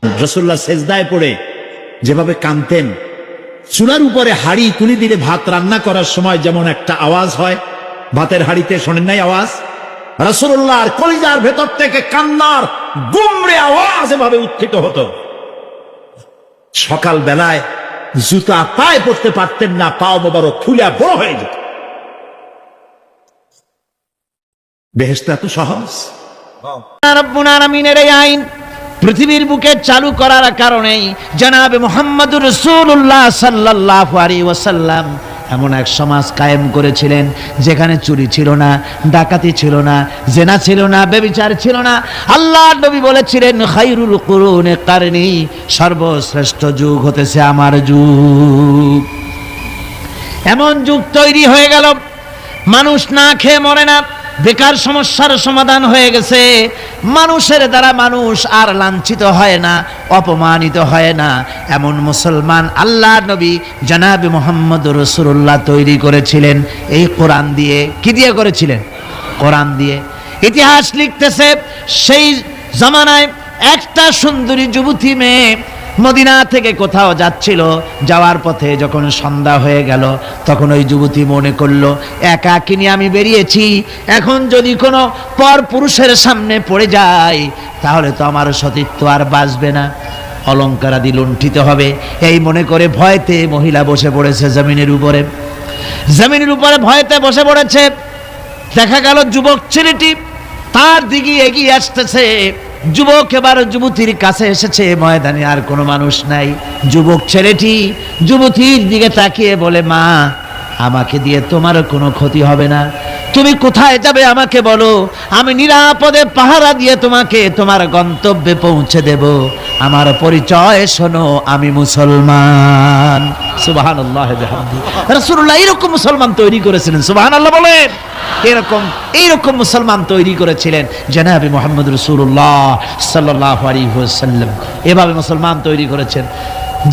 রাসূলুল্লাহ সেজদায় পড়ে যেভাবে কাঁদতেন, চুলার উপরে হাড়ি তুলে দিলে ভাত রান্না করার সময় যেমন একটা আওয়াজ হয়, ভাতের হাড়িতে শোনেন নাই আওয়াজ? রাসূলুল্লাহর কলিজার ভেতর থেকে কান্নার গুমরে আওয়াজ এভাবে উত্থিত হতো। সকাল বেলায় জুতা পায়ে পড়তে পারতেন না, পাও মোবারক ফুলে বড় হয়ে যেত। বেহেশত এত সহজ? রব্বুল আলামিনের এই আইন পৃথিবীর বুকে চালু করার কারণেই জনাবে মুহাম্মদুর রাসূলুল্লাহ সাল্লাল্লাহু আলাইহি ওয়াসাল্লাম এমন এক সমাজ কায়েম করেছিলেন যেখানে চুরি ছিল না, ডাকাতি ছিল না, জেনা ছিল না, ব্যভিচার ছিল না। আল্লাহর নবী বলেছিলেন, খায়রুল কুরুনি কারনি, সর্বশ্রেষ্ঠ যুগ হতেছে আমার যুগ। এমন যুগ তৈরি হয়ে গেল, মানুষ না খেয়ে মরে না, বেকার সমস্যার সমাধান হয়ে গেছে, মানুষের দ্বারা মানুষ আর লাঞ্ছিত হয় না, অপমানিত হয় না। এমন মুসলমান আল্লাহর নবী জনাবে মুহাম্মদুর রাসূলুল্লাহ তৈরি করেছিলেন এই কোরআন দিয়ে। কি দিয়ে করেছিলেন? কোরআন দিয়ে। ইতিহাস লিখতেছে, সেই জামানায় একটা সুন্দরী যুবতী মেয়ে মদিনা থেকে কোথাও যাচ্ছিল, যাওয়ার পথে যখন সন্ধ্যা হয়ে গেল, তখন ওই যুবতী মনে করলো, একাকিনী আমি বেরিয়েছি, এখন যদি কোনো পর পুরুষের সামনে পড়ে যায় তাহলে তো আমার সতীত্ব আর বাঁচবে না, অলঙ্কারাদি লুণ্ঠিত হবে। এই মনে করে ভয়তে মহিলা বসে পড়েছে জমিনের উপরে। জমিনের উপরে ভয়তে বসে পড়েছে। দেখা গেল যুবক ছেলেটি তার দিকে এগিয়ে আসতেছে। যুবক এবার যুবতীর কাছে এসেছে, ময়দানে আর কোনো মানুষ নাই। যুবক ছেলেটি যুবতীর দিকে তাকিয়ে বলে, মা, আমাকে দিয়ে তোমার কোনো ক্ষতি হবে না, তুমি কোথায় যাবে আমাকে বলো, আমি নিরাপদে পাহারা দিয়ে তোমাকে তোমার গন্তব্যে পৌঁছে দেব। আমার পরিচয় শোনো, আমি মুসলমান। সুবহানাল্লাহ বিহামদি। রাসূলুল্লাহ এরকম মুসলমান তৈরি করেছিলেন, সুবহানাল্লাহ বলেন। এইরকম মুসলমান তৈরি করেছিলেন জনাবে মুহাম্মদ রাসূলুল্লাহ সাল্লাল্লাহু আলাইহি ওয়াসাল্লাম। এভাবে মুসলমান তৈরি করেছেন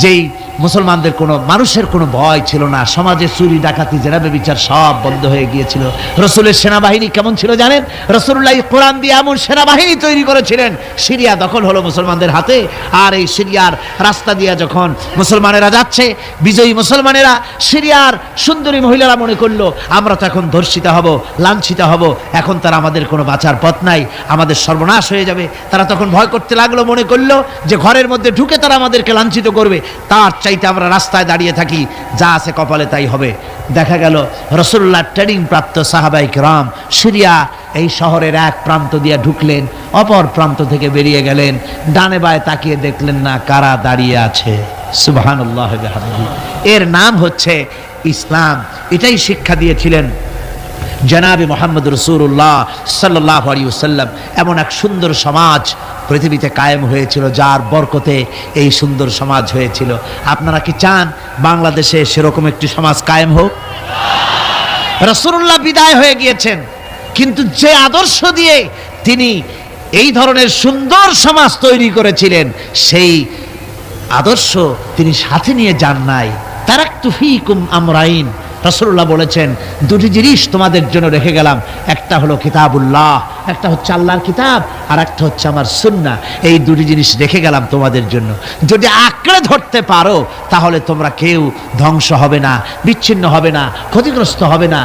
যেই মুসলমানদের কোনো মানুষের কোনো ভয় ছিল না, সমাজে চুরি ডাকাতি জেনা ব্যভিচার সব বন্ধ হয়ে গিয়েছিল। রাসূলের সেনাবাহিনী কেমন ছিল জানেন? রাসূলুল্লাহ কোরআন দিয়ে এমন সেনাবাহিনী তৈরি করেছিলেন, সিরিয়া দখল হলো মুসলমানদের হাতে। আর এই সিরিয়ার রাস্তা দিয়ে যখন মুসলমানেরা যাচ্ছে, বিজয়ী মুসলমানেরা, সিরিয়ার সুন্দরী মহিলারা মনে করলো, আমরা তো এখন ধর্ষিত হব, লাঞ্ছিত হব, এখন তারা আমাদের কোনো বাঁচার পথ নাই, আমাদের সর্বনাশ হয়ে যাবে। তারা তখন ভয় করতে লাগলো, মনে করলো যে ঘরের মধ্যে ঢুকে তারা আমাদেরকে লাঞ্ছিত করবে, তার চাইতে আমরা রাস্তায় দাঁড়িয়ে থাকি, যা আছে কপালে তাই হবে। দেখা গেল রাসূলুল্লাহ ট্রেনিং প্রাপ্ত সাহাবায়ে কেরাম সিরিয়া এই শহরের এক প্রান্ত দিয়ে ঢুকলেন, অপর প্রান্ত থেকে বেরিয়ে গেলেন, ডানে বায়ে তাকিয়ে দেখলেন না কারা দাঁড়িয়ে আছে। সুবহানাল্লাহ বিহামদি। এর নাম হচ্ছে ইসলাম। এটাই শিক্ষা দিয়েছিলেন জনাবে মুহাম্মদ রাসূলুল্লাহ সাল্লাল্লাহু আলাইহি ওয়াসাল্লাম। এমন এক সুন্দর সমাজ পৃথিবীতে কায়েম হয়েছিল, যার বরকতে এই সুন্দর সমাজ হয়েছিল। আপনারা কি চান বাংলাদেশে সেরকম একটি সমাজ কায়েম হোক? রাসূলুল্লাহ বিদায় হয়ে গিয়েছেন, কিন্তু যে আদর্শ দিয়ে তিনি এই ধরনের সুন্দর সমাজ তৈরি করেছিলেন, সেই আদর্শ তিনি সাথে নিয়ে যান নাই। তারাকতু ফীকুম আমরাইন, রাসূলুল্লাহ বলেছেন, দুটি জিনিস তোমাদের জন্য রেখে গেলাম, একটা হলো কিতাবুল্লাহ, একটা হচ্ছে আল্লাহর কিতাব, আর একটা হচ্ছে আমার সুন্নাহ। এই দুটি জিনিস রেখে গেলাম তোমাদের জন্য। যদি আঁকড়ে ধরতে পারো তাহলে তোমরা কেউ ধ্বংস হবে না, বিচ্ছিন্ন হবে না, ক্ষতিগ্রস্ত হবে না।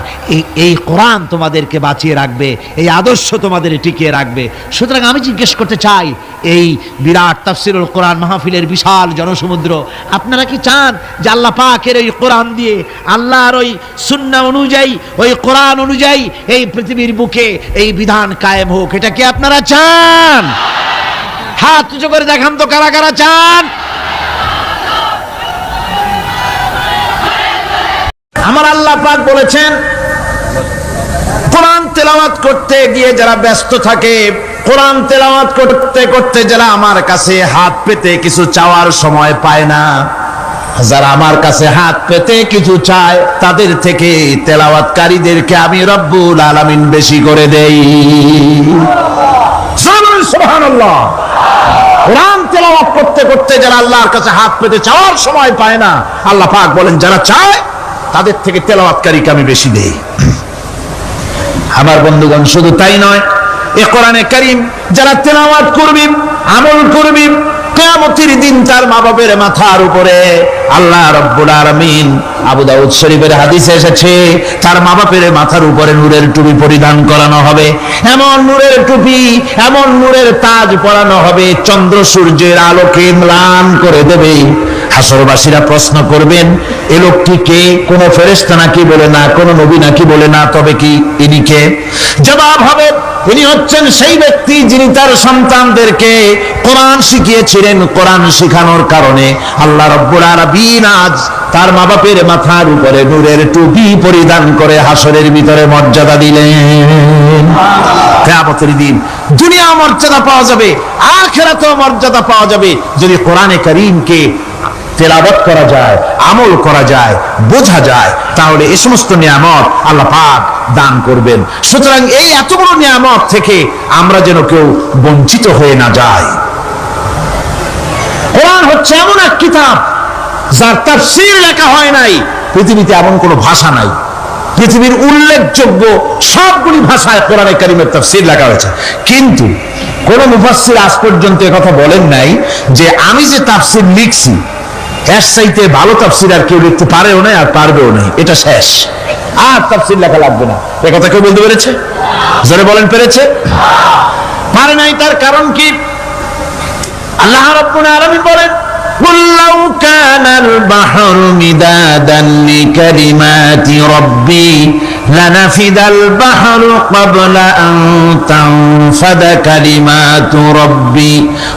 এই কোরআন তোমাদেরকে বাঁচিয়ে রাখবে, এই আদর্শ তোমাদের টিকিয়ে রাখবে। সুতরাং আমি জিজ্ঞেস করতে চাই, এই বিরাট তাফসীরুল কোরআন মাহফিলের বিশাল জনসমুদ্র, আপনারা কি চান যে আল্লাহ পাকের এই কোরআন দিয়ে, আল্লাহর ওই সুন্নাহ অনুযায়ী, ওই কোরআন অনুযায়ী এই পৃথিবীর বুকে এই বিধান কায়েম হোক? এটা কি আপনারা চান? হাত উঁচু করে দেখান তো কারা কারা চান। আমার আল্লাহ পাক বলেছেন, কোরআন তেলাওয়াত করতে গিয়ে যারা ব্যস্ত থাকে, কোরআন তেলাওয়াত করতে করতে যারা আমার কাছে হাত পেতে কিছু চাওয়ার সময় পায় না, যারা আমার কাছে হাত পেতে কিছু চায়, তাদের থেকে তেলাওয়াতকারীদেরকে আমি রব্বুল আলামিন বেশি করে দেই। সুবহানাল্লাহ। কোরআন তেলাওয়াত করতে করতে যারা আল্লাহর কাছে হাত পেতে চাওয়ার সময় পায় না, আল্লাহ পাক বলেন যারা চায় তাদের থেকে তেলাওয়াতকারীকে আমি বেশি দেই। আমার বন্ধুগণ, শুধু তাই নয়, এ কোরআনে কারীম যারা তেলাওয়াত করবে, আমল করবে, কিয়ামত কিয়ামতের দিন তার মা বাপের মাথার উপরে আল্লাহ রাব্বুল আলামিন, আবু দাউদ শরীফের হাদিসে এসেছে, তার মা বাপের মাথার উপরে নূরের টুপি পরিধান করানো হবে। এমন নূরের টুপি, এমন নূরের তাজ পরানো হবে, চন্দ্র সূর্যের আলোকে ম্লান করে দেবে। হাসরবাসীরা প্রশ্ন করবেন, এ লোকটি কে? কোন ফেরেশতা নাকি? বলে না। কোন নবী নাকি? বলে না। তবে কি ইনি কে? জবাব হবে, তিনি হচ্ছেন সেই ব্যক্তি যিনি তার সন্তানদেরকে কোরআন শিখিয়েছিলেন। কোরআন শিখানোর কারণে আল্লাহ রাব্বুল আলামিন আজ তার মা বাপের মাথার উপরে নূরের টুপি পরিধান করে হাসরের ভিতরে মর্যাদা দিলেন। কিয়ামতের দিন দুনিয়া মর্যাদা পাওয়া যাবে, আখিরাতেও মর্যাদা পাওয়া যাবে যদি কোরআনে কারীমকে তেলাওয়াত করা যায়, আমল করা যায়, বোঝা যায়, তাহলে এই সমস্ত নিয়ামত আল্লাহ পাক দান করবেন। সুতরাং এই এত বড় নিয়ামত থেকে আমরা যেন কেউ বঞ্চিত হয়ে না যাই। কোরআন হচ্ছে এমন এক কিতাব যার তাফসীর লেখা হয় নাই। পৃথিবীতে এমন কোনো ভাষা নাই, পৃথিবীর উল্লেখযোগ্য সবগুলি ভাষায় কোরআনে কারীমের তাফসীর লেখা হয়েছে, কিন্তু কোন মুফাসসির আজ পর্যন্ত কথা বলেন নাই যে আমি যে তাফসীর লিখছি এর চাইতে ভালো তাফসীর আর কেউ লিখতে পারেও না, আর পারবেও না। এটা শেষ, আর তাফসীর লেখা লাগবে না। এ কথা কেউ বলতে পেরেছে? জোরে বলেন, পেরেছে? পারে নাই। তার কারণ কি? আল্লাহ রাব্বুল আলামিন বলেন, قُلْ لَوْ كَانَ الْبَحْرُ مِدَادًا لِكَلِمَاتِ رَبِّي لَنَفِدَ الْبَحْرُ قَبْلَ أَن تَنفَدَ كَلِمَاتُ رَبِّي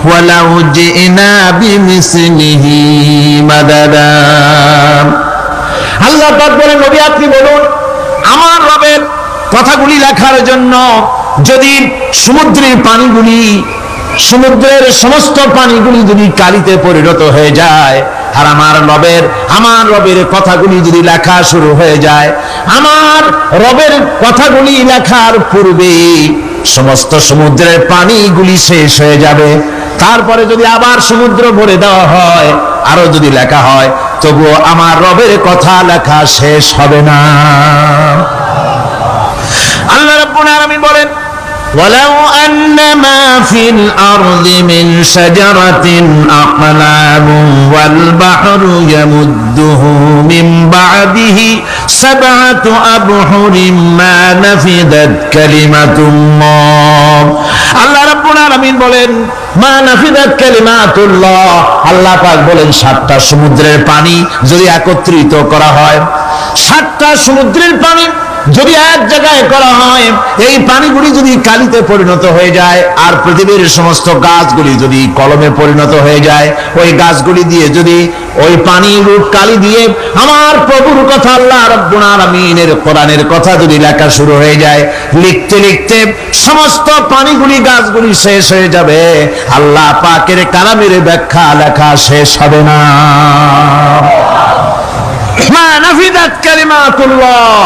وَلَوْ جِئْنَا بِمِثْلِهِ مَدَدًا। আল্লাহ পাক বলেন, নবী আপনি বলুন, আমার রবের কথাগুলি লেখার জন্য যদি সমুদ্রের পানিগুলি, সমুদ্রের সমস্ত পানিগুলি যদি কালিতে পরিণত হয়ে যায়, আর আমার রবের কথাগুলি যদি লেখা শুরু হয়ে যায়, আমার রবের কথাগুলি লেখার পূর্বে সমস্ত সমুদ্রের পানিগুলি শেষ হয়ে যাবে। তারপরে যদি আবার সমুদ্র ভরে দেওয়া হয়, আরো যদি লেখা হয়, তবুও আমার রবের কথা লেখা শেষ হবে না। আল্লাহ রাব্বুল আলামিন বলেন, وَلَوْ أَنَّ مَا فِي الْأَرْضِ مِنْ شَجَرَةٍ أَقْلَامٌ وَالْبَحْرُ يَمُدُّهُ مِنْ بَعْدِهِ سَبْعَةُ أَبْحُرٍ مَا نَفِدَتْ كَلِمَةُ اللَّهِ। আল্লাহ রাব্বুল আলামিন বলেন, মা নাফিদাত কালিমাতুল্লাহ। আল্লাহ পাক বলেন, 7টা সমুদ্রের পানি যদি একত্রিত করা হয়, 7টা সমুদ্রের পানি যদি এক জায়গায় করা হয়, এই পানিগুলি যদি কালিতে পরিণত হয়ে যায়, আর পৃথিবীর সমস্ত গাছগুলি যদি কলমে পরিণত হয়ে যায়, ওই গাছগুলি দিয়ে যদি ওই পানি রূপ কালি দিয়ে আমার প্রভুর কথা, আল্লাহ রাব্বুল আলামিনের কোরআনের কথা যদি লেখা শুরু হয়ে যায়, লিখতে লিখতে সমস্ত পানিগুলি, গাছগুলি শেষ হয়ে যাবে, আল্লাহ পাকের কালামের ব্যাখ্যা লেখা শেষ হবে না। মা নাফিদাত কালিমাতুল্লাহ,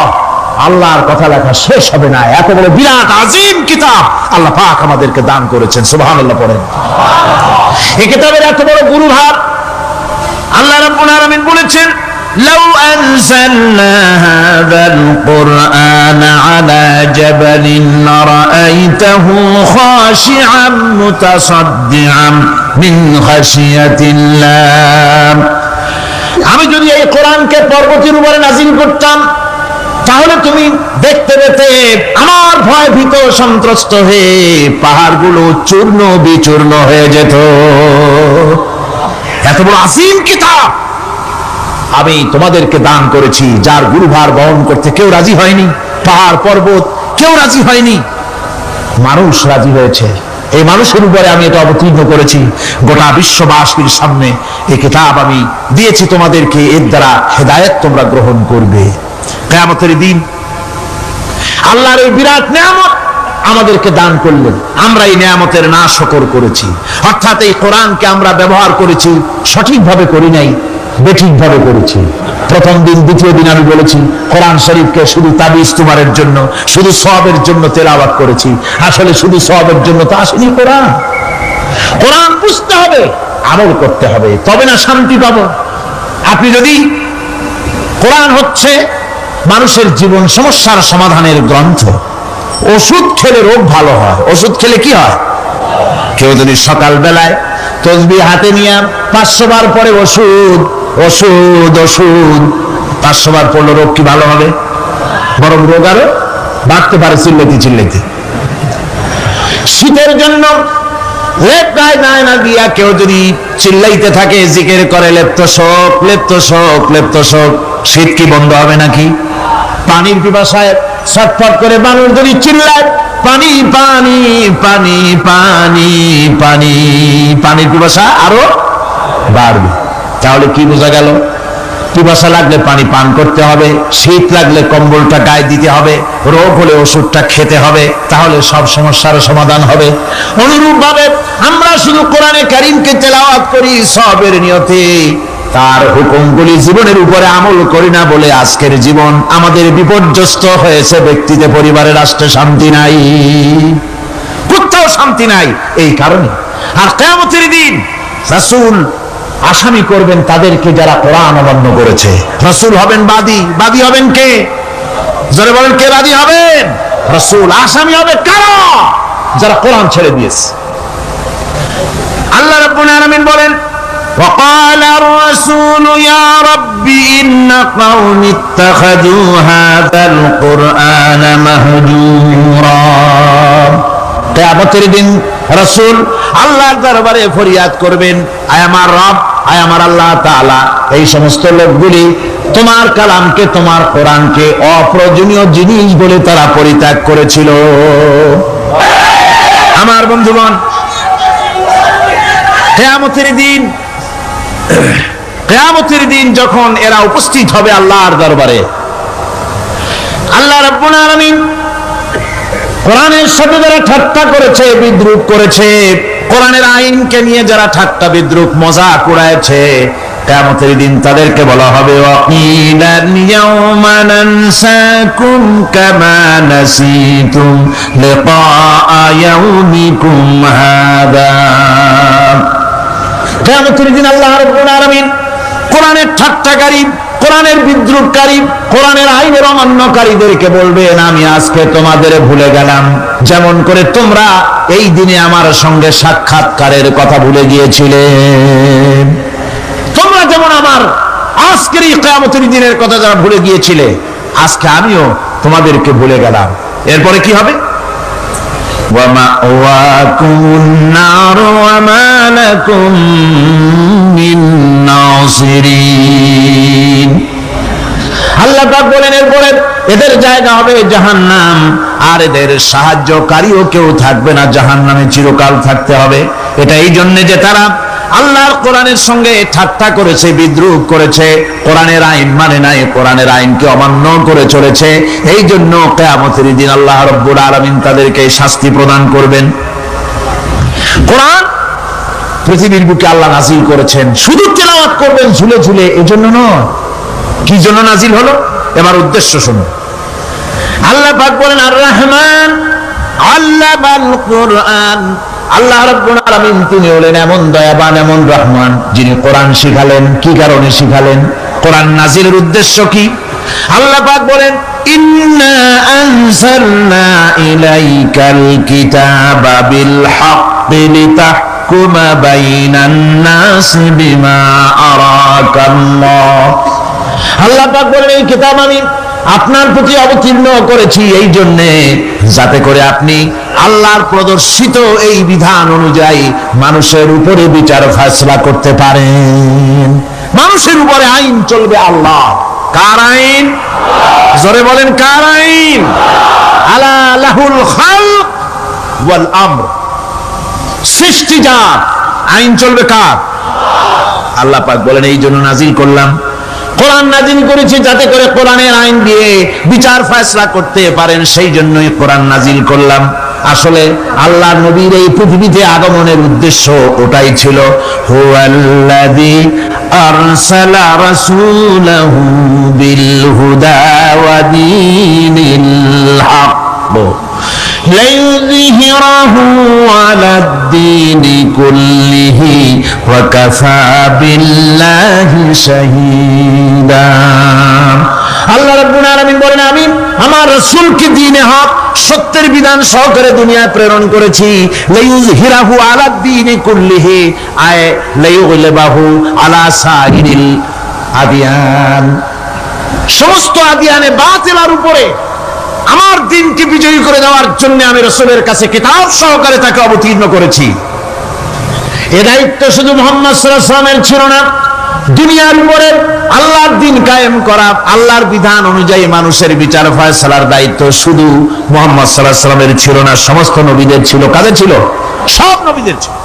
আল্লাহর কথা লেখা শেষ হবে না। এত বড় বিরাট আজিম কিতাব আল্লাহ পাক আমাদেরকে দান করেছেন। সুবহানাল্লাহ পড়েন। এই কিতাবের এত বড় গুরুভার আল্লাহ রাব্বুল আলামিন বলেছেন, লাউ আনজালনা হাযাল কুরআনা আলা জাবালিন লারাআইতাহু খাশিআন মুতাসাদ্দিআন মিন খাশিয়াতিল্লাহ। আমি যদি এই কোরআনকে পর্বতের উপরে নাযিল করতাম, তাহলে তুমি দেখতে পেতে আমার ভয় ভীত সন্ত্রস্ত হয়ে পাহাড়গুলো চূর্ণ বিচূর্ণ হয়ে যেত। এত বড় আসিম কিতাব আমি তোমাদেরকে দান করেছি, যার গুরুভার বহন করতে কেউ রাজি হয়নি। পাহাড় পর্বত কেউ রাজি হয়নি, মানুষ রাজি হয়েছে। এই মানুষের উপরে আমি এটা অবতীর্ণ করেছি। গোটা বিশ্ববাসীর সামনে এই কিতাব আমি দিয়েছি তোমাদেরকে, এর দ্বারা হেদায়েত তোমরা গ্রহণ করবে। কিয়ামতের দিন আল্লাহর এই বিরাট নিয়ামত আমাদেরকে দান করলেন, আমরা এই নিয়ামতের নাশকর করেছি। অর্থাৎ এই কোরআনকে আমরা ব্যবহার করেছি, সঠিকভাবে করি নাই, বেঠিকভাবে করেছি। প্রথম দিন, দ্বিতীয় দিন আমি বলেছি কোরআন শরীফকে শুধু তাবিজ তোমারের জন্য, শুধু সওয়াবের জন্য তেলাওয়াত করেছি। আসলে শুধু সওয়াবের জন্য তো আসেনি কোরআন। কোরআন বুঝতে হবে, আমল করতে হবে, তবে না শান্তি পাবো। আপনি যদি কোরআন হচ্ছে মানুষের জীবন সমস্যার সমাধানের গ্রন্থ। ওষুধ খেলে রোগ ভালো হয়, ওষুধ খেলে কি হয়? কেউ যদি সকাল বেলায় তসবিহ হাতে নিয়ে 500 বার পরে ওষুধ ওষুধ ওষুধ 500 বার পড়লে রোগ কি ভালো হবে? বরং রোগ আরো বাড়তে পারে চিল্লাইতে চিল্লাইতে। শীতের জন্য লেপ্টায় না দিয়া কেউ যদি চিল্লাইতে থাকে, জিকির করে লেপ্ত শোক লেপ্ত শোক লেপ্ত শোক, শীত কি বন্ধ হবে নাকি? পানির পিপাসায় ছটফট করে মানুষ যদি চিল্লায় পানি পানি পানি পানি পানি, পানির পিপাসা আরো বাড়বে। তাহলে কি বোঝা গেল? পিপাসা লাগলে পানি পান করতে হবে, শীত লাগলে কম্বলটা গায়ে দিতে হবে, রোগ হলে ওষুধটা খেতে হবে, তাহলে সব সমস্যার সমাধান হবে। অনুরূপ ভাবে আমরা শুধু কোরআনে কারীমকে তেলাওয়াত করি সবের নিয়তে, তার হুকুমগুলি জীবনের উপরে আমল করি না বলে আজকের জীবন আমাদের বিপর্যস্ত হয়েছে। ব্যক্তিতে, পরিবারে, রাষ্ট্রে শান্তি নাই, কোথাও শান্তি নাই এই কারণে। আর কিয়ামতের দিন রাসূল আসামি করবেন তাদেরকে যারা কোরআন অমান্য করেছে। রাসূল হবেন বাদী। বাদী হবেন কে? যারা বলেন কে বাদী হবেন? রাসূল। আসামি হবে কারা? যারা কোরআন ছেড়ে দিয়েছে। আল্লাহ রাব্বুল আলামিন বলেন وقال الرسول يا رب إن قوم اتخذوا هذا القرآن مهجورا। কিয়ামতের দিন রাসূল আল্লাহর দরবারে ফরিয়াদ করবেন, আয় আমার রব, আয় আমার আল্লাহ তাআলা, এই সমস্ত লোকগুলি তোমার কালামকে, তোমার কোরআনকে অপ্রয়োজনীয় জিনিস বলে তারা পরিত্যাগ করেছিল। আমার বন্ধুগণ, কিয়ামতের দিন যখন এরা উপস্থিত হবে আল্লাহর দরবারে, আল্লাহ রাব্বুল আলামিন কোরআনের সাথে যারা ঠাট্টা করেছে, বিদ্রুপ করেছে, কোরআনের আইনকে নিয়ে যারা ঠাট্টা বিদ্রুপ মজাক উড়ায়ছে, কিয়ামতের দিন তাদেরকে বলা হবে ওয়াকিলাল ইয়াউমা নানসাকুম কামা নাসিতুম লিকা ইয়াউমিকুম হাদা। কিয়ামতের দিন আল্লাহ রাব্বুল আলামিন কোরআনের ঠাট্টাকারী, কোরআনের বিদ্রুপকারী, কোরআনের আইনের অমান্যকারীদেরকে বলবেন আমি আজকে তোমাদের ভুলে গেলাম, যেমন করে তোমরা এই দিনে আমার সঙ্গে সাক্ষাৎকারের কথা ভুলে গিয়েছিলে। তোমরা যেমন আমার আজকের এই কিয়ামতের দিনের কথা যারা ভুলে গিয়েছিলে, আজকে আমিও তোমাদেরকে ভুলে গেলাম। এরপরে কি হবে? وَمَأْوَاكُمُ النَّارُ وَمَا لَكُمْ مِنْ نَاصِرِينَ। আল্লাহ পাক বলেন এরপরে এদের জায়গা হবে জাহান্নাম, আর এদের সাহায্যকারীও কেউ থাকবে না, জাহান্নামে চিরকাল থাকতে হবে। এটা এই জন্য যে তারা আল্লাহর কোরআনের সঙ্গে ঠাট্টা করেছে, বিদ্রুপ করেছে, কোরআনের আইন মানে নাই, কোরআনের আইনকে অমান্য করে চলেছে। এই জন্য কিয়ামতের দিন আল্লাহ রাব্বুল আলামিন তাদেরকে শাস্তি প্রদান করবেন। কোরআন পৃথিবীর বুকে আল্লাহ নাজিল করেছেন, শুধু তেলাওয়াত করবেন ঝুলে ঝুলে, এজন্য নয়। কি জন্য নাজিল হলো? এবার উদ্দেশ্য শুনুন। আল্লাহ পাক বলেন আর রহমান আল্লামাল কোরআন। আল্লাহ রাব্বুল আলামিন তিনি হলেন এমন দয়াবান, এমন রহমান, যিনি কোরআন শিখালেন। কি কারণে শিখালেন? কোরআন নাজিলের উদ্দেশ্য কি? আল্লাহ পাক বলেন ইন্না আনজালনা ইলাইকাল কিতাবা বিল হাক্কি লিতাহকুমা বাইনান নাসি বিমা আরাকাল্লাহ। আল্লাহ পাক বলেন এই কিতাব আমি আপনার প্রতি অবতীর্ণ করেছি এই জন্যে যাতে করে আপনি আল্লাহর প্রদর্শিত এই বিধান অনুযায়ী মানুষের উপরে বিচার ফয়সালা করতে পারেন। মানুষের উপরে আইন চলবে আল্লাহ। কার আইন? জোরে বলেন কার আইন? আলা লাহুল খালক ওয়াল আমর। সৃষ্টি যার, আইন চলবে কার? আল্লাহ পাক বলেন এই জন্য নাজিল করলাম, কোরআন নাজিল করেছি যাতে করে কোরআনের আইন দিয়ে বিচার ফয়সালা করতে পারেন, সেই জন্যই কোরআন নাজিল করলাম। আসলে আল্লাহ নবীর এই পৃথিবীতে আগমনের উদ্দেশ্য ওটাই ছিল। হুয়াল্লাযী আরসালা রাসূলাহু বিল হুদা ওয়া দীনিল হক লিইয়ুযহিরাহু আলাদ-দীনি কুল্লিহি ওয়া কাফা বিল্লাহি শাহীদা। আল্লাহ রাব্বুল আলামিন বলেন, আমি আমার রাসূলকে দ্বীনে হক সত্যের বিধান সহকারে দুনিয়ায় প্রেরণ করেছি। লাইয়ুযহিরাহু আলা দ্বীনি কুল্লিহি আয় লাইয়ুগলিবাহু আলা সাইরিল আদিয়ান। সমস্ত আদিয়ানে বাতিলের উপরে আমার দ্বীনকে বিজয়ী করে দেওয়ার জন্য আমি রাসূলের কাছে কিতাব সহকারে তাকে অবতীর্ণ করেছি। এ দায়িত্ব শুধু মুহাম্মদ সাল্লাল্লাহু আলাইহি ওয়াসাল্লামের ছিল না, দুনিয়ার উপরে আল্লাহর দ্বীন কায়েম করা, আল্লাহর বিধান অনুযায়ী মানুষের বিচার ফয়সালার দায়িত্ব শুধু মুহাম্মদ সাল্লাল্লাহু আলাইহি ওয়াসাল্লামের ছিল না, সমস্ত নবীদের ছিল। কাদের ছিল? সব নবীদের ছিল।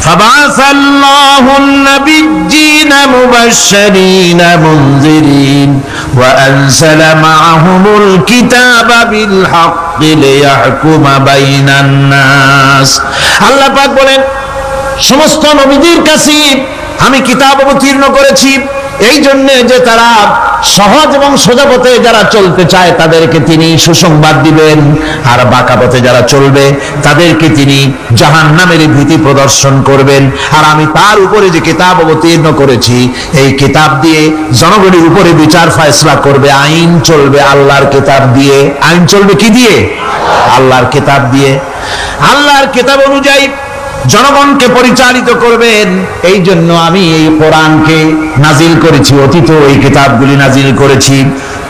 فبعث الله النبيين مبشرين منذرين وأنزل معهم الكتاب بالحق ليحكم بين الناس। আল্লাহ পাক বলেন, সমস্ত নবীদের কাছে আমি কিতাব অবতীর্ণ করেছি এই জন্য যে তারা সহজ এবং সোজা পথে যারা চলতে চায় তাদেরকে তিনি সুসংবাদ দিবেন, আর বাঁকা পথে যারা চলবে তাদেরকে তিনি জাহান্নামের ভীতি প্রদর্শন করবেন। আর আমি তার উপরে যে কিতাব অবতীর্ণ করেছি এই কিতাব দিয়ে জনগণের উপরে বিচার ফয়সালা করবে, আইন চলবে আল্লাহর কিতাব দিয়ে। আইন চলবে কি দিয়ে? আল্লাহর কিতাব দিয়ে। আল্লাহর কিতাব অনুযায়ী জনগণকে পরিচালিত করবেন। এই জন্য আমি এই কোরআনকে নাজিল করেছি, অতীত এই কিতাবগুলি নাজিল করেছি।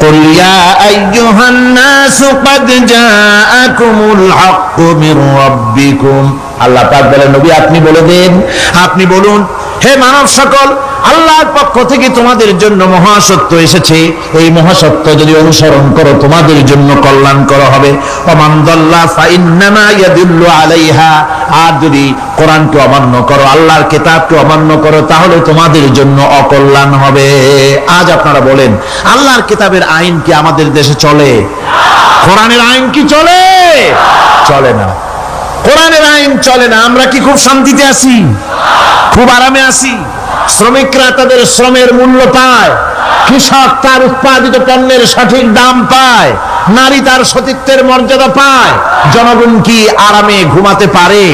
কুল ইয়া আইয়ুহান নাসু ক্বাদ জাআকুমুল হাক্কু মির রাব্বিকুম। আল্লাহ পাক বলেন, নবী আপনি বলে দেন, আপনি বলুন, হে মানব সকল, আল্লাহর পক্ষ থেকে তোমাদের জন্য মহাসত্য এসেছে। এই মহাসত্য যদি অনুসরণ করো তোমাদের জন্য কল্যাণকর হবে। ওমান দাল্লা ফাইন্নামা ইয়াদুল্লু আলাইহা। আর যদি কোরআনকে অমান্য করো, আল্লাহর কিতাবকে অমান্য করো, তাহলে তোমাদের জন্য অকল্যাণ হবে। আজ আপনারা বলেন, আল্লাহর কিতাবের আইন কি আমাদের দেশে চলে? কোরআনের আইন কি চলে? চলে না। কোরআনের আইন চলে না। আমরা কি খুব শান্তিতে আছি? খুব আরামে আছি? শ্রমিকরা তাদের শ্রমের মূল্য পায়, কৃষক তার উৎপাদিত পণ্যের সঠিক দাম পায়, নারী তার সতীত্বের মর্যাদা পায়। জনগণ কি আরামে ঘুমাতে পারে?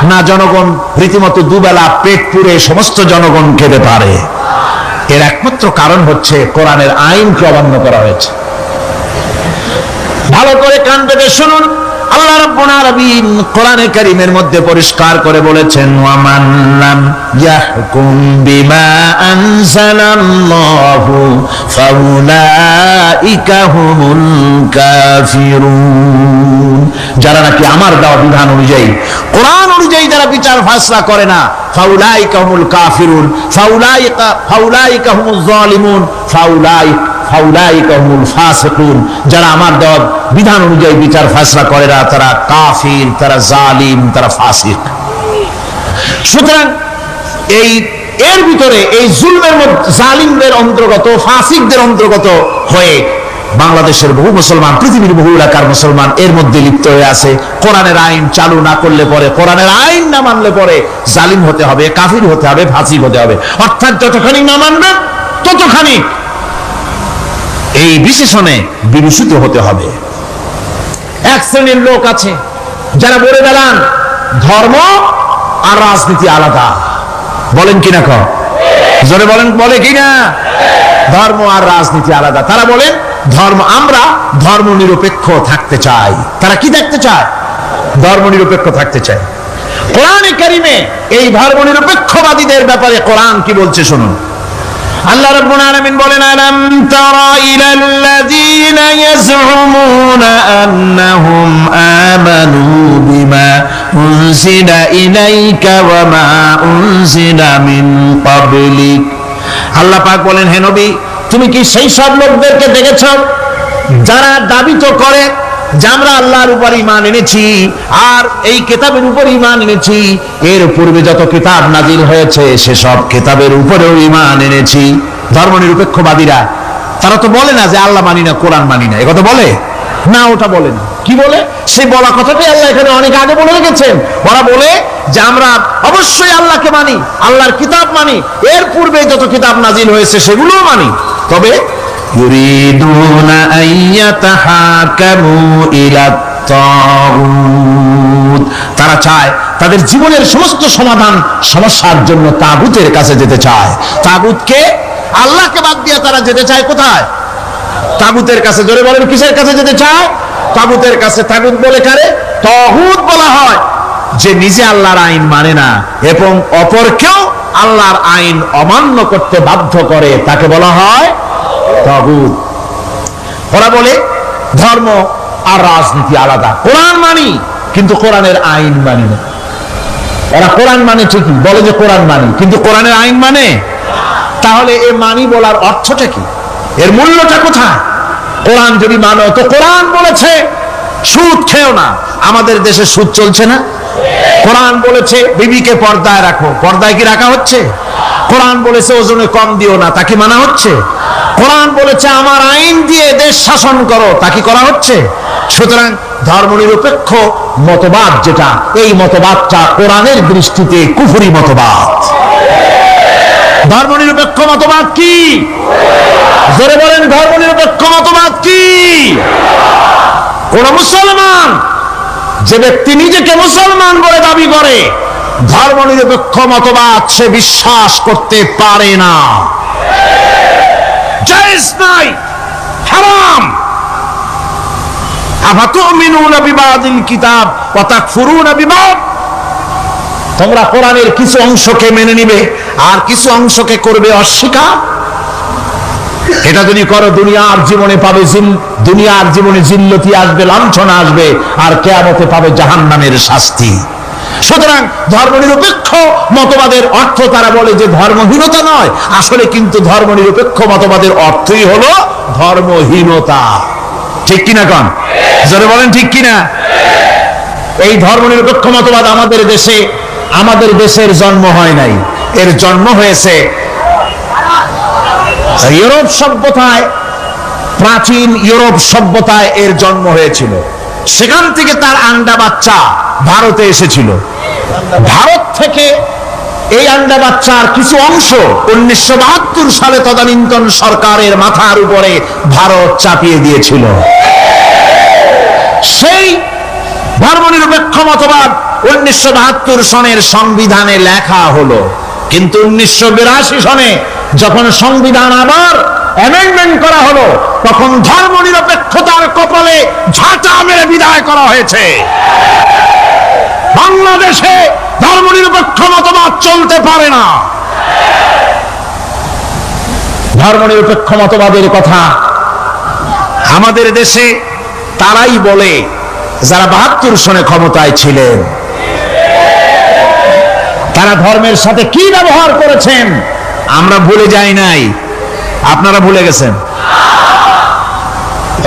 না, জনগণ রীতিমতো দুবেলা পেট পুরে সমস্ত জনগণ খেতে পারে। এর একমাত্র কারণ হচ্ছে কোরআনের আইনকে অমান্য করা হয়েছে। ভালো করে কান পেতে শুনুন, আল্লাহ রাব্বুল আলামিন কোরআনে কারীমের মধ্যে পরিষ্কার করে বলেছেন, ওয়ামান লাম ইয়াহকুম বিমা আনজালাল্লাহু ফাউলাইকা হুমুল কাফিরুন। যারা নাকি আমার দেওয়া বিধান অনুযায়ী, কোরআন অনুযায়ী যারা বিচার ফয়সালা করে না, ফাউলাইকা হুমুল কাফিরুন, ফাউলাইকা হুমুজ জালিমুন, ফাউলাইকা হুমুল ফাসিকুন। যারা আমার দেওয়া বিধান অনুযায়ী বিচার ফয়সালা করে না তারা কাফির, তারা জালিম, তারা ফাসিক। সুতরাং এর ভিতরে এই জুলমের মধ্যে জালিমদের অন্তর্গত, ফাসিকদের অন্তর্গত হয়ে বাংলাদেশের বহু মুসলমান, পৃথিবীর বহু এলাকার মুসলমান এর মধ্যে লিপ্ত হয়ে আছে। কোরআনের আইন চালু না করলে পরে, কোরআনের আইন না মানলে পরে জালিম হতে হবে, কাফির হতে হবে, ফাসিক হতে হবে। অর্থাৎ যতখানি না মানবে ততখানি এই বিশেষণে বিভূষিত হতে হবে। এক শ্রেণীর লোক আছে যারা বলে বেড়ান ধর্ম আর রাজনীতি আলাদা। বলেন কিনা? জোরে বলেন, বলে কিনা? ধর্ম আর রাজনীতি আলাদা। তারা বলেন আমরা ধর্ম নিরপেক্ষ থাকতে চাই। তারা কি থাকতে চায়? ধর্ম নিরপেক্ষ থাকতে চায়। কোরআনে কারীমে এই ধর্ম নিরপেক্ষবাদীদের ব্যাপারে কোরআন কি বলছে শুনুন। আল্লাহ রাব্বুল আলামিন বলেন, আলাম তারা ইলাল্লাযীনা ইয়াজউমুনা আন্নাহুম আমানু বিমা উনজিলা ইলাইকা ওয়া মা উনজিলা মিন ক্বাবলিক। আল্লাহ পাক বলেন, হে নবী, তুমি কি সেই সব লোকদেরকে দেখেছো যারা দাবি তো করে যে আমরা আল্লাহর উপর ঈমান এনেছি আর এই কিতাবের উপর ঈমান এনেছি, এর পূর্বে যত কিতাব নাজিল হয়েছে সেসব কিতাবের উপরেও ঈমান এনেছি। ধর্ম নিরপেক্ষবাদীরা তারা তো বলে না যে আল্লাহ মানি না, কোরআন মানি না, একথা বলে না? ওটা বলে না। কি বলে? সেই বলা কথাটাই আল্লাহ এখানে অনেক আগে বলে রেখেছেন। ওরা বলে যে আমরা অবশ্যই আল্লাহকে মানি, আল্লাহর কিতাব মানি, এর পূর্বে যত কিতাব নাজিল হয়েছে সেগুলোও মানি, তবে ইউরিদুনা আইয়াতাহাকামু ইলাত তাগুত। তারা চায় তাদের জীবনের সমস্ত সমাধান সমস্যার জন্য তাগুতের কাছে যেতে চায়। তাগুতকে, আল্লাহকে বাদ দিয়ে তারা যেতে চায় কোথায়? তাগুতের কাছে। জোরে বলেন, কিসের কাছে যেতে চায়? তাগুতের কাছে। তাগুত বলে কারে? তাগুত বলা হয় যে নিজে আল্লাহর আইন মানে না এবং অপরকেও আল্লাহর আইন অমান্য করতে বাধ্য করে, তাকে বলা হয় তাগুত। ওরা বলে ধর্ম আর রাজনীতি আলাদা, কোরআন মানি কিন্তু কোরআনের আইন মানি না। ওরা কোরআন মানে ঠিকই, বলে যে কোরআন মানি, কিন্তু কোরআনের আইন মানে। তাহলে এ মানি বলার অর্থটা কি? এর মূল্যটা কোথায়? কোরআন যদি মানো তো কোরআন বলেছে সুদ খেও না, আমাদের দেশে সুদ চলছে না। কোরআন বলেছে বিবিকে পর্দায় রাখো, পর্দায় কি রাখা হচ্ছে? কোরআন বলেছে ওজনে কম দিও না, তা কি মানা হচ্ছে? কোরআন বলেছে আমার আইন দিয়ে দেশ শাসন করো, তা কি করা হচ্ছে? সুতরাং ধর্মনিরপেক্ষ মতবাদ যেটা, এই মতবাদটা কোরআনের দৃষ্টিতে কুফরি মতবাদ। ধর্মনিরপেক্ষ মতবাদ কি? জোরে বলেন, ধর্মনিরপেক্ষ মতবাদ কি? কোন মুসলমান, যে ব্যক্তি নিজেকে মুসলমান বলে দাবি করে, ধর্মনিরপেক্ষ মতবাদ সে বিশ্বাস করতে পারে না। জায়েজ নাই, হারাম। আফাতুমিনুনা বিবাদিল কিতাব ওয়া তাকফুরুনা বিবাদ। তোমরা কোরআনের কিছু অংশকে মেনে নিবে আর কিছু অংশকে করবে অস্বীকার। এটা যদি করো দুনিয়ার জীবনে পাবে দুনিয়ার জীবনে জিল্লতি আসবে, লাঞ্ছনা আসবে, আর কিয়ামতে পাবে জাহান্নামের শাস্তি। সুতরাং ধর্মনিরপেক্ষ মতবাদের অর্থ তারা বলে যে ধর্মহীনতা নয়, আসলে কিন্তু ধর্মনিরপেক্ষ মতবাদের অর্থই হলো ধর্মহীনতা। ঠিক কিনা কোন? জোরে বলেন ঠিক কিনা? এই ধর্মনিরপেক্ষ মতবাদ আমাদের দেশের জন্ম হয় নাই, এর জন্ম হয়েছে ইউরোপ সভ্যতায়। প্রাচীন ইউরোপ সভ্যতায় এর জন্ম হয়েছিল, সেখান থেকে তার আন্ডা বাচ্চা ভারতে এসেছিল। ভারত থেকে এই আন্ডা বাচ্চার কিছু অংশ 1972 সালে তদানীন্তন সরকারের মাথার উপরে ভারত চাপিয়ে দিয়েছিল। সেই ধর্মনিরপেক্ষ মতবাদ 1972 সনের সংবিধানে লেখা হলো, কিন্তু 1982 সনে যখন সংবিধান আবার অ্যামেন্ডমেন্ট করা হলো, তখন ধর্মনিরপেক্ষতার কপালে ঝাঁটা মেরে বিদায় করা হয়েছে। বাংলাদেশে ধর্মনিরপেক্ষ মতবাদ চলতে পারে না। ধর্মনিরপেক্ষ মতবাদের কথা আমাদের দেশে তারাই বলে যারা 72 সনে ক্ষমতায় ছিলেন। তারা ধর্মের সাথে কি ব্যবহার করেছেন আমরা ভুলে যাই নাই, আপনারা ভুলে গেছেন।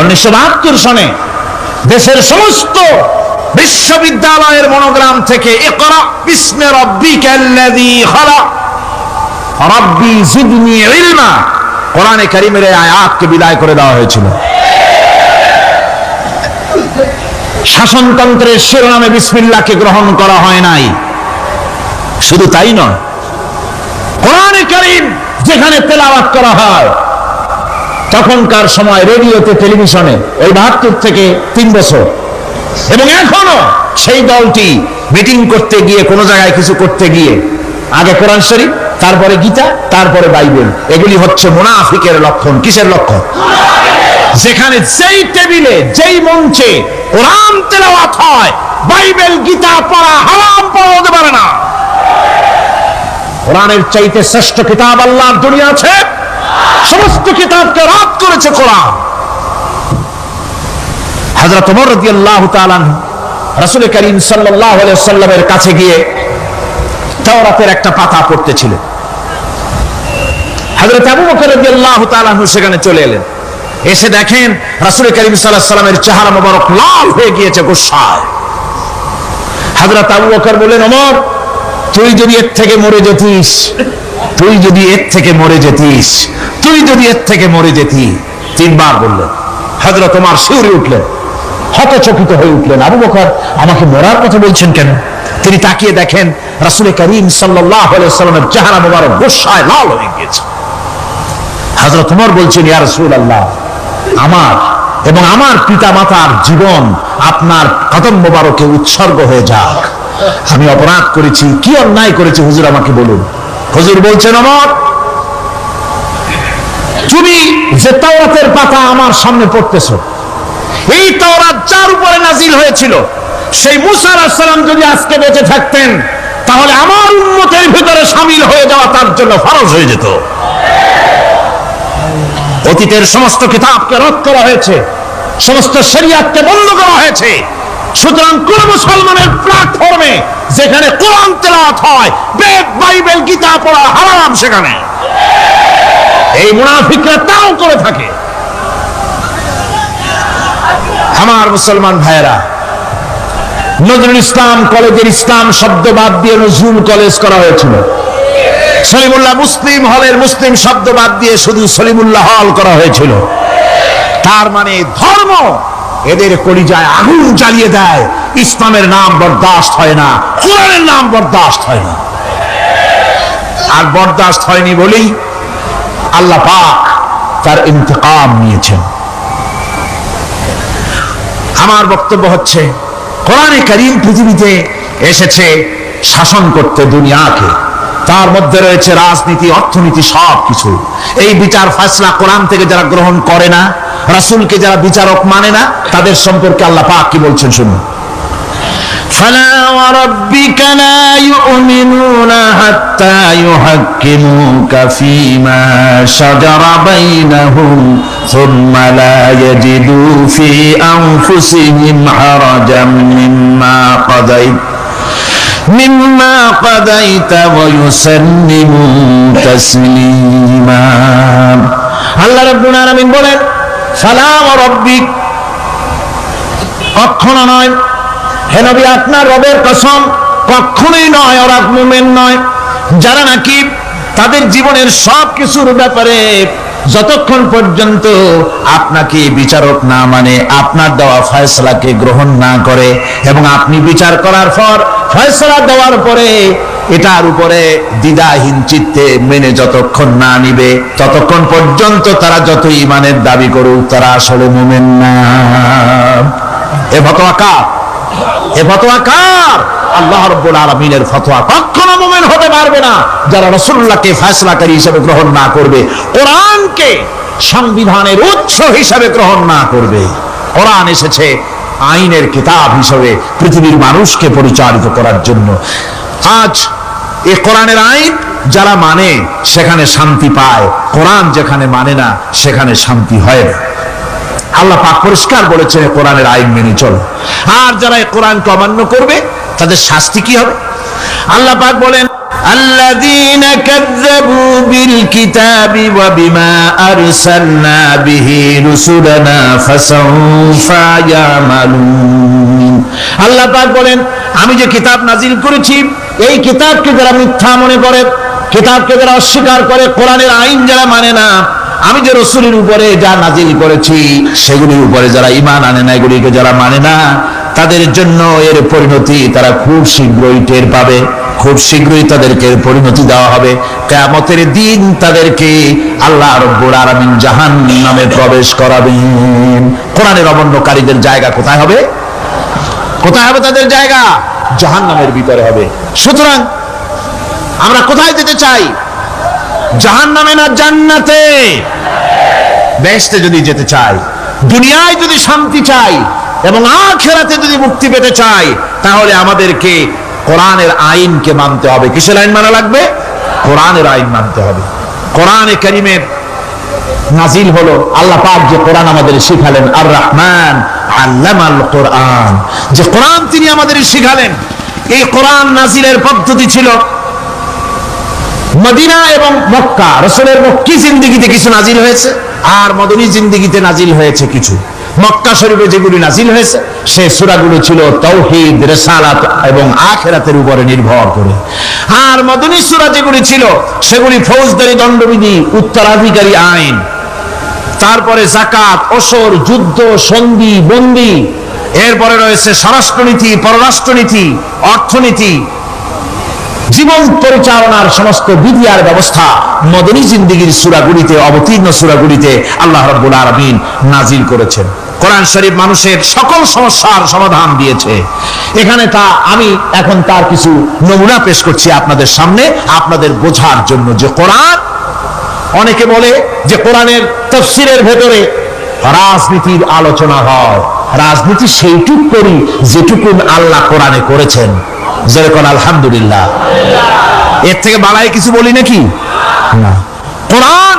1972 সনে দেশের সমস্ত বিশ্ববিদ্যালয়ের মনোগ্রাম থেকে ইকরা বিসমি রাব্বিকাল্লাযী খালাক রাব্বি জিদনি ইলমা, কোরআনে কারীমের এই আয়াতকে বিদায় করে দেওয়া হয়েছিল। শাসনতন্ত্রের শিরোনামে বিসমিল্লাহকে গ্রহণ করা হয় নাই। শুধু তাই নয়, কোরআনে কারীম যেখানে তেলাওয়াত করা হয়, তখনকার সময় রেডিওতে, টেলিভিশনে, ওই 72 থেকে 3 বছর, এবং এখনো সেই দলটি মিটিং করতে গিয়ে, কোন জায়গায় কিছু করতে গিয়ে, আগে কোরআন শরীফ, তারপরে গীতা, তারপরে বাইবেল, এগুলি হচ্ছে মুনাফিকের লক্ষণ। কিসের লক্ষণ? যেখানে যেই টেবিলে, যেই মঞ্চে কোরআন তেলাওয়াত হয়, বাইবেল গীতা পড়া হারাম, পড়া হতে পারে না। কোরআনের চাইতে শ্রেষ্ঠ কিতাব আল্লাহর দুনিয়া আছে? সমস্ত কিতাবকে রাদ করেছে কোরআন। হযরত ওমর রাদিয়াল্লাহু তাআলা রাসূল করিম সাল্লাল্লাহু আলাইহি ওয়াসাল্লামের কাছে গিয়ে তাওরাতের একটা পাতা পড়তেছিলেন। হযরত আবু বকর রাদিয়াল্লাহু তাআলা সেখানে চলে এলেন। এসে দেখেন রাসূল করিম সাল্লাল্লাহু আলাইহি ওয়াসাল্লামের চেহারা মোবারক লাল হয়ে গিয়েছে গোসায়। হযরত আবু বকর বললেন, ওমর, তুই যদি এর থেকে মরে যেতিস, তুই যদি এর থেকে মরে যেতিস, তুই যদি এর থেকে মরে যেতি। 3 বার বললেন। হযরত ওমর শিউরে উঠলেন, হতচকিত হয়ে উঠলেন। আবু বকর আমাকে মরার কথা বলছেন কেন? তিনি তাকিয়ে দেখেন রাসূল করিম সাল্লাল্লাহু আলাইহি ওয়াসাল্লামের চেহারা মোবারক গোসায় লাল হয়ে গেছে। হযরত ওমর বলছেন, ইয়া রাসূলুল্লাহ, আমার এবং আমার পিতামাতার জীবন আপনার কদম মোবারকে উৎসর্গ হয়ে যাক। আমি অপরাধ করেছি, কি অন্যায় করেছি হুজুর আমাকে বলুন। হুজুর বলছেন, ওমর, তুমি যে তাওরাতের পাতা আমার সামনে পড়তেছো, এই তাওরাত যার উপরে নাজিল হয়েছিল সেই মুসা আলাইহিস সালাম যদি আজকে বেঁচে থাকতেন, তাহলে আমার উম্মতের ভিতরে শামিল হয়ে যাওয়া তার জন্য ফরজ হয়ে যেত। অতীতের সমস্ত কিতাবকে রদ করা হয়েছে, সমস্ত শরিয়াতকে বন্ধ করা হয়েছে। সুতরাং কোন মুসলমানের প্ল্যাটফর্মে যেখানে কোরআন তেলাওয়াত হয়, বেদ, বাইবেল, গীতা পড়া হারাম সেখানে। এই মুনাফিকরা তাও করে থাকে। আমার মুসলমান ভাইয়েরা, নজরুল ইসলাম কলেজের ইসলাম শব্দ বাদ দিয়ে নজরুল কলেজ করা হয়েছিল। সলিমুল্লাহ মুসলিম হলের মুসলিম শব্দ বাদ দিয়ে শুধু সলিমুল্লাহ হল করা হয়েছিল। তার মানে ধর্ম এদের কলিজায় আগুন জ্বালিয়ে দেয়। ইসলামের নাম বরদাস্ত হয় না, কোরআনের নাম বরদাস্ত হয় না। আর বরদাস্ত হয়নি বলেই আল্লাহ পাক তার ইন্তেকাম নিয়েছেন। আমার বক্তব্য হচ্ছে, কোরআনে কারীম পৃথিবীতে এসেছে শাসন করতে দুনিয়াকে। তার মধ্যে রয়েছে রাজনীতি, অর্থনীতি, সব কিছু। এই বিচার ফয়সালা কোরআন থেকে যারা গ্রহণ করে না, রাসূলকে যারা বিচারক মানে না, তাদের সম্পর্কে আল্লাহ পাক কি বলছেন শুনুন। فلا وربك لا يؤمنون حتى يحكموك فيما شجر بينهم ثم لا يجدوا في أنفسهم حرجا مما قضيت ويسلموا تسليما। আল্লাহ রাব্বুল আলামিন বলেন, ফালা ওয়ারাব্বিক, কখনো নয় হে নবী, আপনার রবের কসম, কখনোই নয়। ওরা মুমিন নয় যারা নাকি তাদের জীবনের সব কিছুর ব্যাপারে যতক্ষণ পর্যন্ত আপনাকে বিচারক না মানে, আপনার দেওয়া ফয়সালাকে গ্রহণ না করে, এবং আপনি বিচার করার পর ফয়সালা দেওয়ার পরে এটার উপরে দ্বিধাহীন চিত্তে মেনে যতক্ষণ না নিবে, ততক্ষণ পর্যন্ত তারা যত ঈমানের দাবি করুক, তারা আসলে মুমিন না। এ ফতোয়া কার? এ ফতোয়া কার? আল্লাহ রাব্বুল আলামিনের ফতোয়া। কখনো মুমিন হতে পারবে না যারা রাসূলুল্লাহকে ফয়সালাকারী হিসেবে গ্রহণ না করবে, কোরআনকে সংবিধানের উৎস হিসেবে গ্রহণ না করবে। কোরআন এসেছে আইনের কিতাব হিসেবে পৃথিবীর মানুষকে পরিচালিত করার জন্য। আজ এই কোরআনের আইন যারা মানে সেখানে শান্তি পায়, কোরআন যেখানে মানে না সেখানে শান্তি হয় না। আল্লাহ পাক পরিষ্কার বলেছেন কোরআনের আইন মেনে চলো। আর যারা এই কোরআনকে অমান্য করবে তাদের শাস্তি কি হবে? আল্লাহ পাক বলেন, আল্লাযীনা কাযযাবু বিল কিতাবি ওয়া বিমা আরসালনা বিহি রুসুলানা ফাসাউফা ইয়ামালুন। আল্লাহ পাক বলেন, আমি যে কিতাব নাজিল করেছি, এই কিতাবকে যারা মিথ্যা মনে করে, কিতাবকে যারা অস্বীকার করে, কোরআনের আইন যারা মানে না, আমি যে রসুলের উপরে যা নাজিল করেছি সেগুলির উপরে যারা ঈমান আনে না, এগুলিকে যারা মানে না, তাদের জন্য এর পরিণতি তারা খুব শীঘ্রই টের পাবে। খুব শীঘ্রই তাদেরকে পরিণতি দেওয়া হবে। কিয়ামতের দিন তাদেরকে আল্লাহ রাব্বুল আলামিন জাহান্নামে প্রবেশ করাবেন। কোরআনের অমান্যকারীদের জায়গা কোথায় হবে? কোথায় হবে তাদের জায়গা? জাহান্নামের ভিতরে হবে। সুতরাং আমরা কোথায় যেতে চাই? জাহান্নামে না জান্নাতে? বেহেশতে যদি যেতে চাই, দুনিয়ায় যদি শান্তি চাই এবং আখিরাতে যদি মুক্তি পেতে চাই, তাহলে আমাদেরকে কোরআনের আইনকে মানতে হবে। কিসের আইন মানা লাগবে? কোরআনের আইন মানতে হবে। কোরআনে কারীমের নাজিল হলো, আল্লাহ পাক যে কোরআন আমাদের শিখালেন, আর রহমান আল্লামাল কোরআন, যে কোরআন তিনি আমাদের শিখালেন। এই কোরআন নাজিলের পদ্ধতি ছিল মদিনা এবং মক্কা। রাসূলের মক্কি জিন্দেগিতে কিছু নাজিল হয়েছে, আর মদনী জিন্দেগিতে নাজিল হয়েছে কিছু। মক্কা শরীফে যেগুলি নাজিল হয়েছে সেই সূরাগুলো ছিল তাওহীদ, রিসালাত এবং আখিরাতের উপরে নির্ভর করে। আর মদনী সূরা যেগুলি ছিল সেগুলি ফৌজদারি দণ্ডবিধি, উত্তরাধিকারী আইন, তারপরে যাকাত, ওসর, যুদ্ধ, সন্ধি, বন্দী, এরপরে রয়েছে স্বরাষ্ট্রনীতি, পররাষ্ট্রনীতি, অর্থনীতি, জীবন পরিচালনার সমস্ত বিধি আর ব্যবস্থা মদনী জিন্দেগির সূরাগুলিতে, অবতীর্ণ সূরাগুলিতে আল্লাহ রাব্বুল আলামিন নাজিল করেছেন। কোরআন শরীফ মানুষের সকল সমস্যার সমাধান দিয়েছে। এখানে আমি এখন তার কিছু নমুনা পেশ করছি আপনাদের সামনে, আপনাদের বোঝার জন্য যে কোরআন অনেকে বলে যে কোরআনের তাফসীরের ভেতরে রাজনীতির আলোচনা হয়। রাজনীতি সেইটুক করি যেটুকু আল্লাহ কোরআনে করেছেন। যেরকম আলহামদুলিল্লাহ, এর থেকে বাড়াই কিছু বলি নাকি? না। কোরআন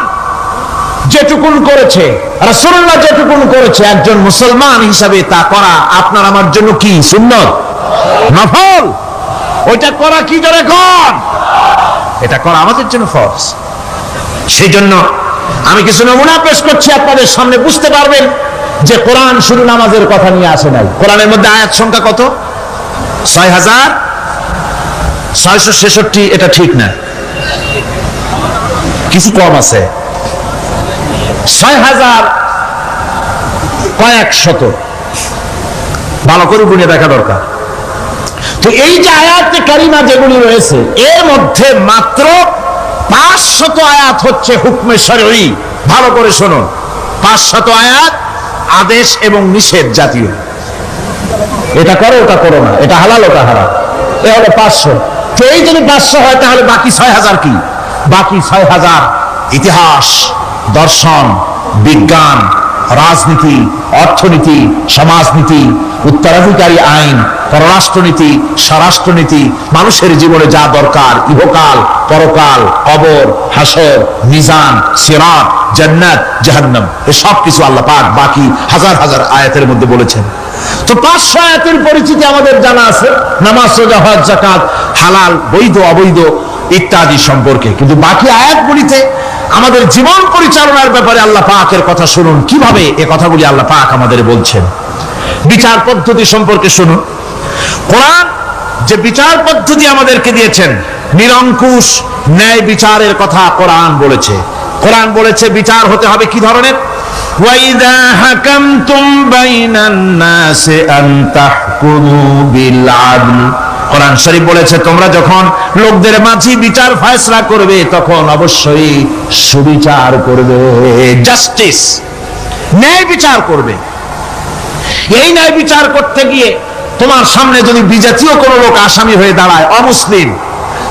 যেটুকুন করেছে, রাসূলুল্লাহ যেটুকুন করেছে, একজন মুসলমান হিসাবে তা করা আপনার আমার জন্য কি সুন্নত, নফল। ওইটা করা কি জোরে কোন? এটা করা আমাদের জন্য ফরজ। সেই জন্য আমি কিছু নমুনা পেশ করছি আপনাদের সামনে, বুঝতে পারবেন যে কোরআন শুধু নামাজের কথা নিয়ে আসে নাই। কোরআনের মধ্যে আয়াত সংখ্যা কত? 6666। এটা ঠিক না, কিছু কম আছে। 6000 কয়েক শত, ভালো করে গুণে দেখা দরকার। তো এই যে আয়াতে কারিমা যেগুলি রয়েছে, এর মধ্যে মাত্র 500 আয়াত হচ্ছে হুকমে শরঈ। ভালো করে শুনুন, 500 আয়াত আদেশ এবং নিষেধ জাতীয়। এটা করো, ওটা করো না, এটা হালাল, ওটা হারাম, এ হলো 500। তো এই যদি 500 হয়, তাহলে বাকি 6000 কি? বাকি 6000 ইতিহাস, দর্শন, বিজ্ঞান, রাজনীতি, অর্থনীতি, সমাজনীতি, উত্তরাধিকারী আইন, পররাষ্ট্রনীতি, স্বরাষ্ট্রনীতি, মানুষের জীবনে যা দরকার, ইহকাল, পরকাল, কবর, হাসর, মিজান, সিরাত, জান্নাত, জাহান্নাম, এই সব কিছু আল্লাহ পাক বাকি হাজার হাজার আয়াতের মধ্যে বলেছেন। তো 500 আয়াতের পরিচিতি আমাদের জানা আছে, নামাজ, রোজা, হজ, যাকাত, হালাল, বৈধ, অবৈধ ইত্যাদি সম্পর্কে। কিন্তু বাকি আয়াতগুলিতে আমাদের জীবন পরিচালনার ব্যাপারে আল্লাহ পাকের কথা শুনুন, কিভাবে এ কথাগুলি আল্লাহ পাক আমাদের বলছেন। বিচার পদ্ধতি সম্পর্কে শুনুন। কোরআন যে বিচার পদ্ধতি আমাদেরকে দিয়েছেন, নিরঙ্কুশ ন্যায় বিচারের কথা কোরআন বলেছে। কোরআন বলেছে বিচার হতে হবে কি ধরনের? ওয়াইদা হাকামতুম বাইনান নাসি আন তাহকুমু বিল আদল। কোরআন শরীফ বলেছে, তোমরা যখন লোকদের মাঝে বিচার ফয়সালা করবে, তখন অবশ্যই সুবিচার করবে, জাস্টিস, ন্যায় বিচার করবে। এই ন্যায় বিচার করতে গিয়ে তোমার সামনে যদি বিজাতীয় কোনো লোক আসামি হয়ে দাঁড়ায়, অমুসলিম,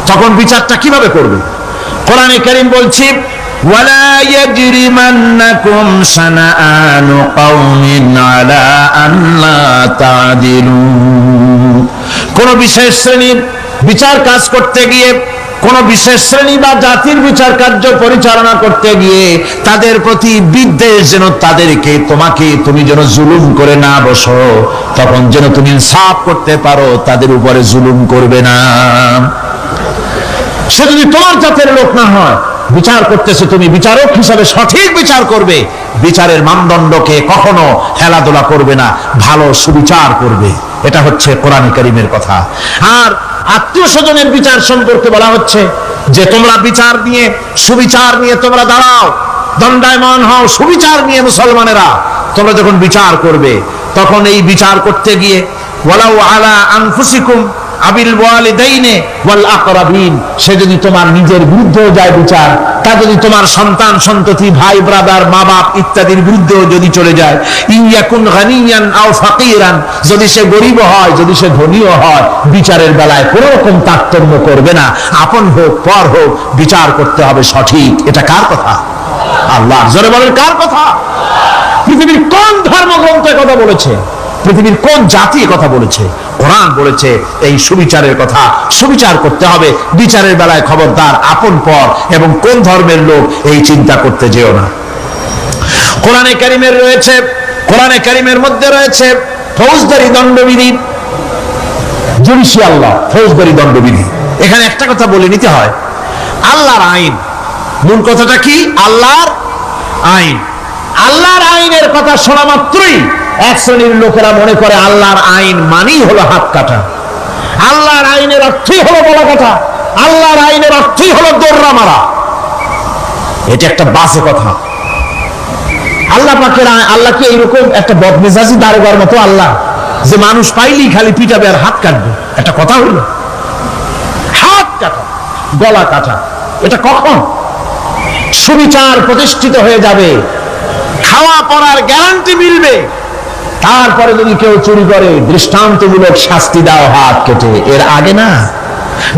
তখন বিচারটা কিভাবে করবে? কোরআনে কারীম বলছে, ওয়ালা ইয়াজরিমান্নাকুম শানাআনু কওমিন আলা আল্লা তা'দিলু। কোন বিশেষ শ্রেণীর বিচার কাজ করতে গিয়ে, কোন বিশেষ শ্রেণী বা জাতির বিচার কার্য পরিচালনা করতে গিয়ে তাদের প্রতি বিদ্বেষ যেন তাদেরকে, তুমি যেন জুলুম করে না বসো, তখন যেন তুমি ইনসাফ করতে পারো, তাদের উপরে জুলুম করবে না। সে যদি তোমার জাতের লোক না হয়, বিচার করতেছে, তুমি বিচারক হিসাবে সঠিক বিচার করবে, বিচারের মানদণ্ডকে কখনো হেলাদোলা করবে না, ভালো সুবিচার করবে। এটা হচ্ছে কোরআন কারীমের কথা। আর আত্মীয় স্বজনের বিচার সম্পর্কে বলা হচ্ছে যে তোমরা বিচার নিয়ে, সুবিচার নিয়ে তোমরা দাঁড়াও, দণ্ডায়মান হও, সুবিচার নিয়ে মুসলমানেরা তোমরা যখন বিচার করবে, তখন এই বিচার করতে গিয়ে ওয়ালাউ আলা আনফুসিকুম আবিল ওয়ালিদাইনে ওয়াল আকরাবিন, সে যদি তোমার নিজের বিরুদ্ধেও যায় বিচার, তা যদি তোমার সন্তান সন্ততি, ভাই ব্রাদার, মা বাপ ইত্যাদির বিরুদ্ধেও যদি চলে যায়, ইয়াকুন গানিয়ান আও ফাকিরান, যদি সে গরিব হয়, যদি সে ধনীও হয়, বিচারের বেলায় কোনো রকম তারতম্য করবে না, আপন হোক পর হোক, বিচার করতে হবে সঠিক। এটা কার কথা? আল্লাহ। জোরে বলেন, কার কথা? পৃথিবীর কোন ধর্মগ্রন্থ কথা বলেছে? পৃথিবীর কোন জাতি কথা বলেছে? কোরআন বলেছে এই সুবিচারের কথা। সুবিচার করতে হবে, বিচারের বেলায় খবরদার আপন পর এবং কোন ধর্মের লোক এই চিন্তা করতে যেও না। কোরআনে কারীমের রয়েছে, কোরআনে কারীমের মধ্যে রয়েছে ফৌজদারি দণ্ডবিধি, জুডিশিয়াল ল, ফৌজদারি দণ্ডবিধি। এখানে একটা কথা বলে নিতে হয়, আল্লাহর আইন, মূল কথাটা কি? আল্লাহর আইন। আল্লাহর আইনের কথা শোনা মাত্রই এক শ্রেণীর লোকেরা মনে করে আল্লাহর আইন মানেই হলো হাত কাটা, আল্লাহর আইনের অর্থই হলো বলা কথা, আল্লাহর আইনের অর্থই হলো দৌড়া মারা। এটা একটা বাজে কথা। আল্লাহ পাকের আল্লাহ কি এইরকম একটা বদমেজাজি দারোগার মতো আল্লাহ, যে মানুষ পাইলেই খালি পিটাবে আর হাত কাটবে? একটা কথা হলো হাত কাটা, গলা কাটা। এটা কখন সুবিচার প্রতিষ্ঠিত হয়ে যাবে, খাওয়া পড়ার গ্যারান্টি মিলবে, তারপরে যদি কেউ চুরি করে দৃষ্টান্তমূলক শাস্তি দাও হাত কেটে। এর আগে না।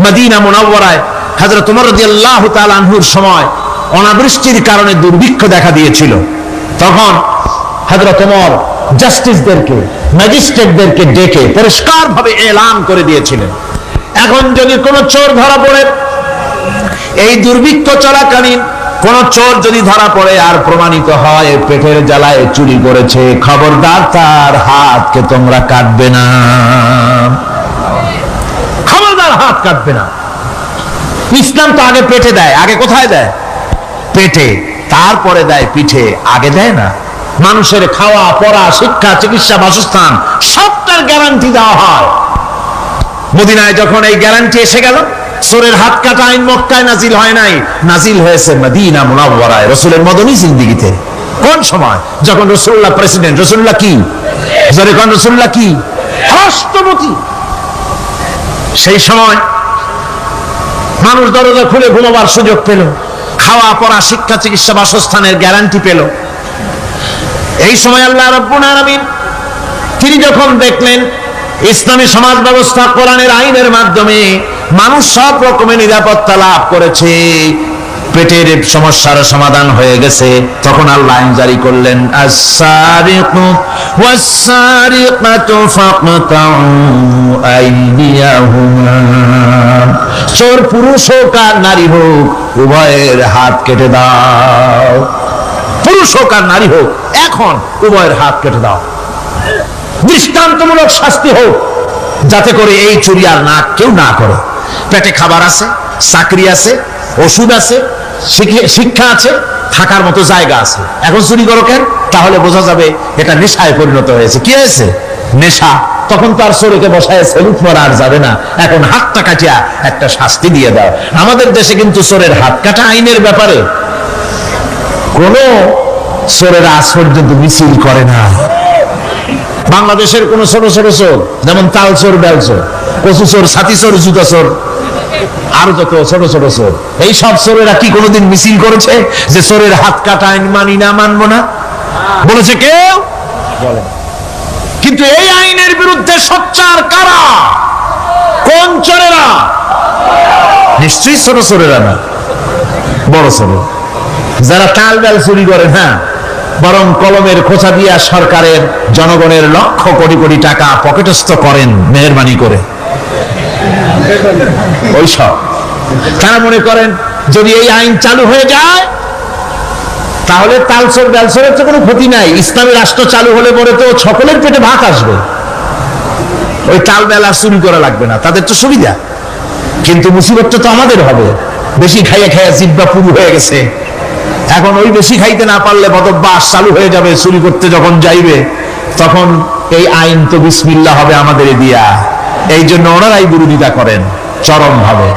মদিনা মুনাওয়ারায় হযরত ওমর রাদিয়াল্লাহু তাআলা আনহুর সময় অনাবৃষ্টির কারণে দুর্ভিক্ষ দেখা দিয়েছিল, তখন হযরত ওমর জাস্টিসদেরকে, ম্যাজিস্ট্রেটদেরকে ডেকে পরিষ্কারভাবে এলান করে দিয়েছিলেন, এখন যদি কোনো চোর ধরা পড়ে, এই দুর্ভিক্ষ চলাকালীন কোন চোর যদি ধরা পড়ে আর প্রমাণিত হয় পেটের জ্বালায় চুরি করেছে, খবরদার তার হাতকে তোমরা কাটবে না, খবরদার হাত কাটবে না। ইসলাম তো আগে পেটে দেয়, আগে কোথায় দেয়? পেটে, তারপরে দেয় পিঠে, আগে দেয় না। মানুষের খাওয়া পড়া শিক্ষা চিকিৎসা বাসস্থান সবটার গ্যারান্টি দেওয়া হয়। মদিনায় যখন এই গ্যারান্টি এসে গেল, চোরের হাত কাটা আইন মক্কায় নাজিল হয় নাই, নাজিল হয়েছে মদিনা মুনাওয়ারায় রাসূলের মদনী জিন্দেগিতে। কোন সময়? যখন রাসূলুল্লাহ প্রেসিডেন্ট। রাসূলুল্লাহ কি? যখন রাসূলুল্লাহ কি রাষ্ট্রপতি, সেই সময় মানুষ দরজা খুলে ঘুমাবার সুযোগ পেল, খাওয়া পড়া শিক্ষা চিকিৎসা বাসস্থানের গ্যারান্টি পেল। এই সময় আল্লাহ রাব্বুল আলামিন তিনি যখন দেখলেন ইসলামী সমাজ ব্যবস্থা কোরআনের আইনের মাধ্যমে মানুষ সব রকমের নিরাপত্তা লাভ করেছে, পেটের সমস্যার সমাধান হয়ে গেছে, তখন আল্লাহ আইন জারি করলেন, আস-সারিকু ওয়াস-সারিকাতু ফাকতাউ আইদিয়াহুমা, চোর পুরুষ হোক আর নারী হোক উভয়ের হাত কেটে দাও, পুরুষ হোক আর নারী হোক এখন উভয়ের হাত কেটে দাও। দৃষ্টান্তমূলক শাস্তি হোক, যাতে করে এই চুরি আর না কেউ না করে। পেটে খাবার আছে, চাকরি আছে, ওষুধ আছে, শিক্ষা আছে, থাকার মতো জায়গা আছে, এখন চুরি করো কেন? তাহলে বোঝা যাবে এটা নেশায় পরিণত হয়েছে। কি হয়েছে? নেশা। তখন তার চোরকে বসায় সেলুট মারা আর যাবে না, এখন হাতটা কাটিয়া একটা শাস্তি দিয়ে দাও। আমাদের দেশে কিন্তু চোরের হাত কাটা আইনের ব্যাপারে কোন চোরেরা আজ পর্যন্ত মিছিল করে না। বাংলাদেশের কোন ছোট ছোট চোর, যেমন তাল চোর, বেল চোর, কচু চোর, ছাতি চোর, জুতা চোর, আরো যত ছোট ছোট চোর, এই সব চোরেরা কি কোনোদিন মিছিল করেছে যে চোরের হাত কাটা আইন মানি না, মানবো না? বলেছে কেউ? বলে। কিন্তু এই আইনের বিরুদ্ধে সোচ্চার কারা? কোন চোরেরা? নিশ্চয়ই ছোট চোরেরা না, বড় চোর, যারা তাল বেল চুরি করে না, বরং কলমের খোঁচা দিয়া সরকারের জনগণের লক্ষ কোটি কোটি টাকা পকেটস্থ করেন মেহেরবানি করে। ওই সব তারা মনে করেন যদি এই আইন চালু হয়ে যায় তাহলে তালচোর বেলচোরের তো কোনো ক্ষতি নাই, ইসলামী রাষ্ট্র চালু হলে পরে তো সকলের পেটে ভাত আসবে, ওই তাল বেলা চুরি করা লাগবে না, তাদের তো সুবিধা। কিন্তু মুসিবতটা তো আমাদের হবে, বেশি খাইয়া খাইয়া জিহ্বা পুরু হয়ে গেছে, এখন ওই বেশি খাইতে না পারলে বদভ্যাস চালু হয়ে যাবে, চুরি করতে যখন যাইবে তখন এই আইন তো বিসমিল্লাহ হবে আমাদের দিয়া। এই জন্য ওনারাই বিরোধিতা করেন চরম ভাবে।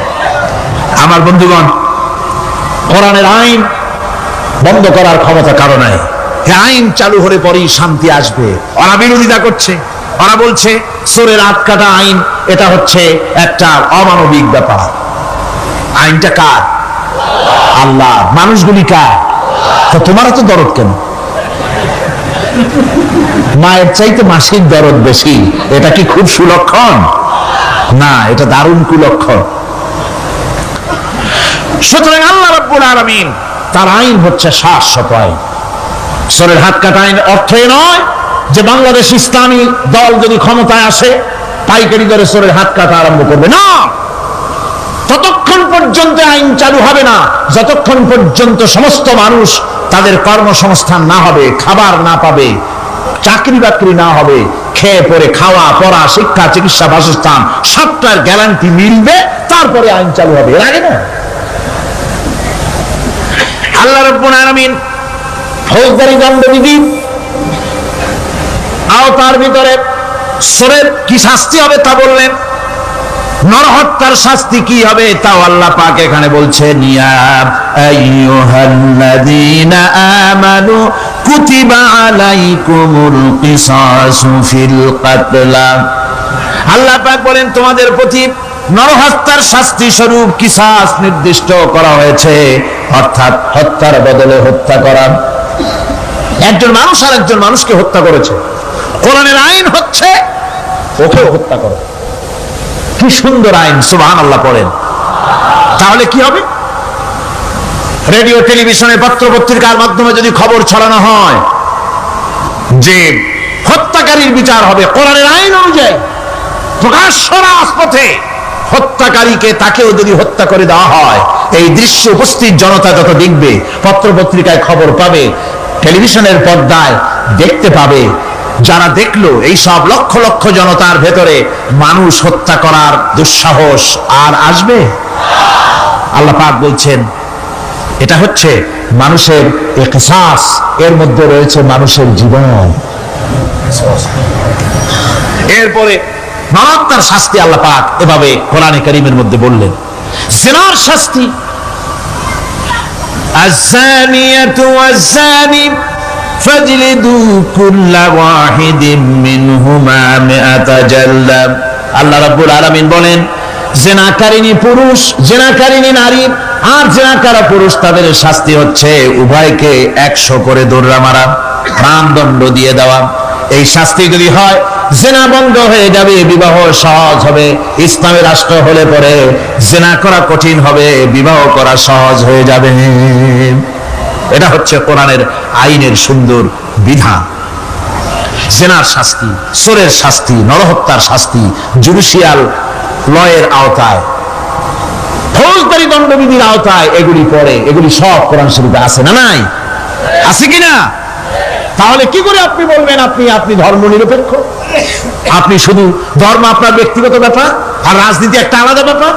আমার বন্ধুগণ, কোরআনের আইন বন্ধ করার ক্ষমতা কারো নাই, এই আইন চালু হলে পরেই শান্তি আসবে। ওরা বিরোধিতা করছে, ওরা বলছে চোরের হাত কাটা আইন এটা হচ্ছে একটা অমানবিক ব্যাপার। আইনটা কার? আল্লাহ। মানুষগুলি কার? তো তোমার তো দরদ কেন? মায়ের চাইতে মাসির দরদ বেশি, এটা কি খুব সুলক্ষণ? না, এটা দারুণ কুলক্ষণ। সুতরাং আল্লাহ রাব্বুল আলামিন তার আইন হচ্ছে শাশ্বত আইন। চোরের হাত কাটা আইন অর্থ নয় যে বাংলাদেশ ইসলামী দল যদি ক্ষমতায় আসে পাইকারি দরে চোরের হাত কাটা আরম্ভ করবে না। ততক্ষণ পর্যন্ত আইন চালু হবে না যতক্ষণ পর্যন্ত সমস্ত মানুষ তাদের কর্মসংস্থান না হবে, খাবার না পাবে, চাকরি বাকরি না হবে, খেয়ে পরে খাওয়া পড়া শিক্ষা চিকিৎসা বাসস্থান সবটার গ্যারান্টি মিলবে, তারপরে আইন চালু হবে, এর আগে না। আল্লাহ রাব্বুল আলামিন ফৌজদারি দণ্ডবিধি আওতার ভিতরে চোরের কি শাস্তি হবে তা বললেন, নরহত্যার শাস্তি কি হবে তাও আল্লাহ পাক এখানে বলছেন, ইয়া আইয়ুহাল্লাযীনা আমানু কুতিবা আলাইকুমুল কিসাসু ফিল কাতলা। আল্লাহ পাক বলেন তোমাদের প্রতি নরহত্যার শাস্তি স্বরূপ কিসাস নির্দিষ্ট করা হয়েছে, অর্থাৎ হত্যার বদলে হত্যা করা। একজন মানুষ আর একজন মানুষকে হত্যা করেছে, কোরআনের আইন হচ্ছে ওকেও হত্যা করো। কি সুন্দর আইন, সুবহানাল্লাহ পড়েন। তাহলে কি হবে? রেডিও টেলিভিশনে পত্র পত্রিকার মাধ্যমে যদি খবর ছড়ানো হয় যে হত্যাকারীর বিচার হবে কোরআনের আইন অনুযায়ী, প্রকাশ্য রাজপথে হত্যাকারীকে তাকেও যদি হত্যা করে দেওয়া হয়, এই দৃশ্য উপস্থিত জনতা যত দেখবে, পত্র পত্রিকায় খবর পাবে, টেলিভিশনের পর্দায় দেখতে পাবে, যারা দেখলো এই সব লক্ষ লক্ষ জনতার ভেতরে মানুষ হত্যা করার দুঃসাহস আর আসবে? আল্লাহ পাক বলছেন এটা হচ্ছে মানুষের কিসাস, এর মধ্যে রয়েছে মানুষের জীবন। এরপরে মারাত্মক শাস্তি আল্লাহ পাক এভাবে কোরআনে কারীমের মধ্যে বললেন। জিনার শাস্তি, আয-যানিয়াতু ওয়াজ-যানি ফাজলিদু কুল্লা ওয়াহিদিম মিনহুমা মিআতা জালদা। আল্লাহ রাব্বুল আলামিন বলেন, জিনাকারিনী পুরুষ, জিনাকারিনী নারী আর জিনাকারা পুরুষ, তাদের শাস্তি হচ্ছে উভয়কে 100 করে দৌড়া মারা, প্রাণদণ্ড দিয়ে দেওয়া। এই শাস্তি যদি হয়, জিনা বন্ধ হয়ে যাবে, বিবাহ সহজ হবে। ইসলামের রাষ্ট্র হলে পরে জিনা করা কঠিন হবে, বিবাহ করা সহজ হয়ে যাবে। এটা হচ্ছে কোরআনের আইনের সুন্দর বিধান। জিনার শাস্তি, চোরের শাস্তি, নরহত্যার শাস্তি জুডিশিয়াল লয়ের আওতায়, ফৌজদারি দণ্ডবিধির আওতায় এগুলি পড়ে। এগুলি সব কোরআন শরীফে আছে না নাই? আছে কিনা? তাহলে কি করে আপনি বলবেন আপনি ধর্ম নিরপেক্ষ? আপনি শুধু ধর্ম আপনার ব্যক্তিগত ব্যাপার আর রাজনীতি একটা আলাদা ব্যাপার।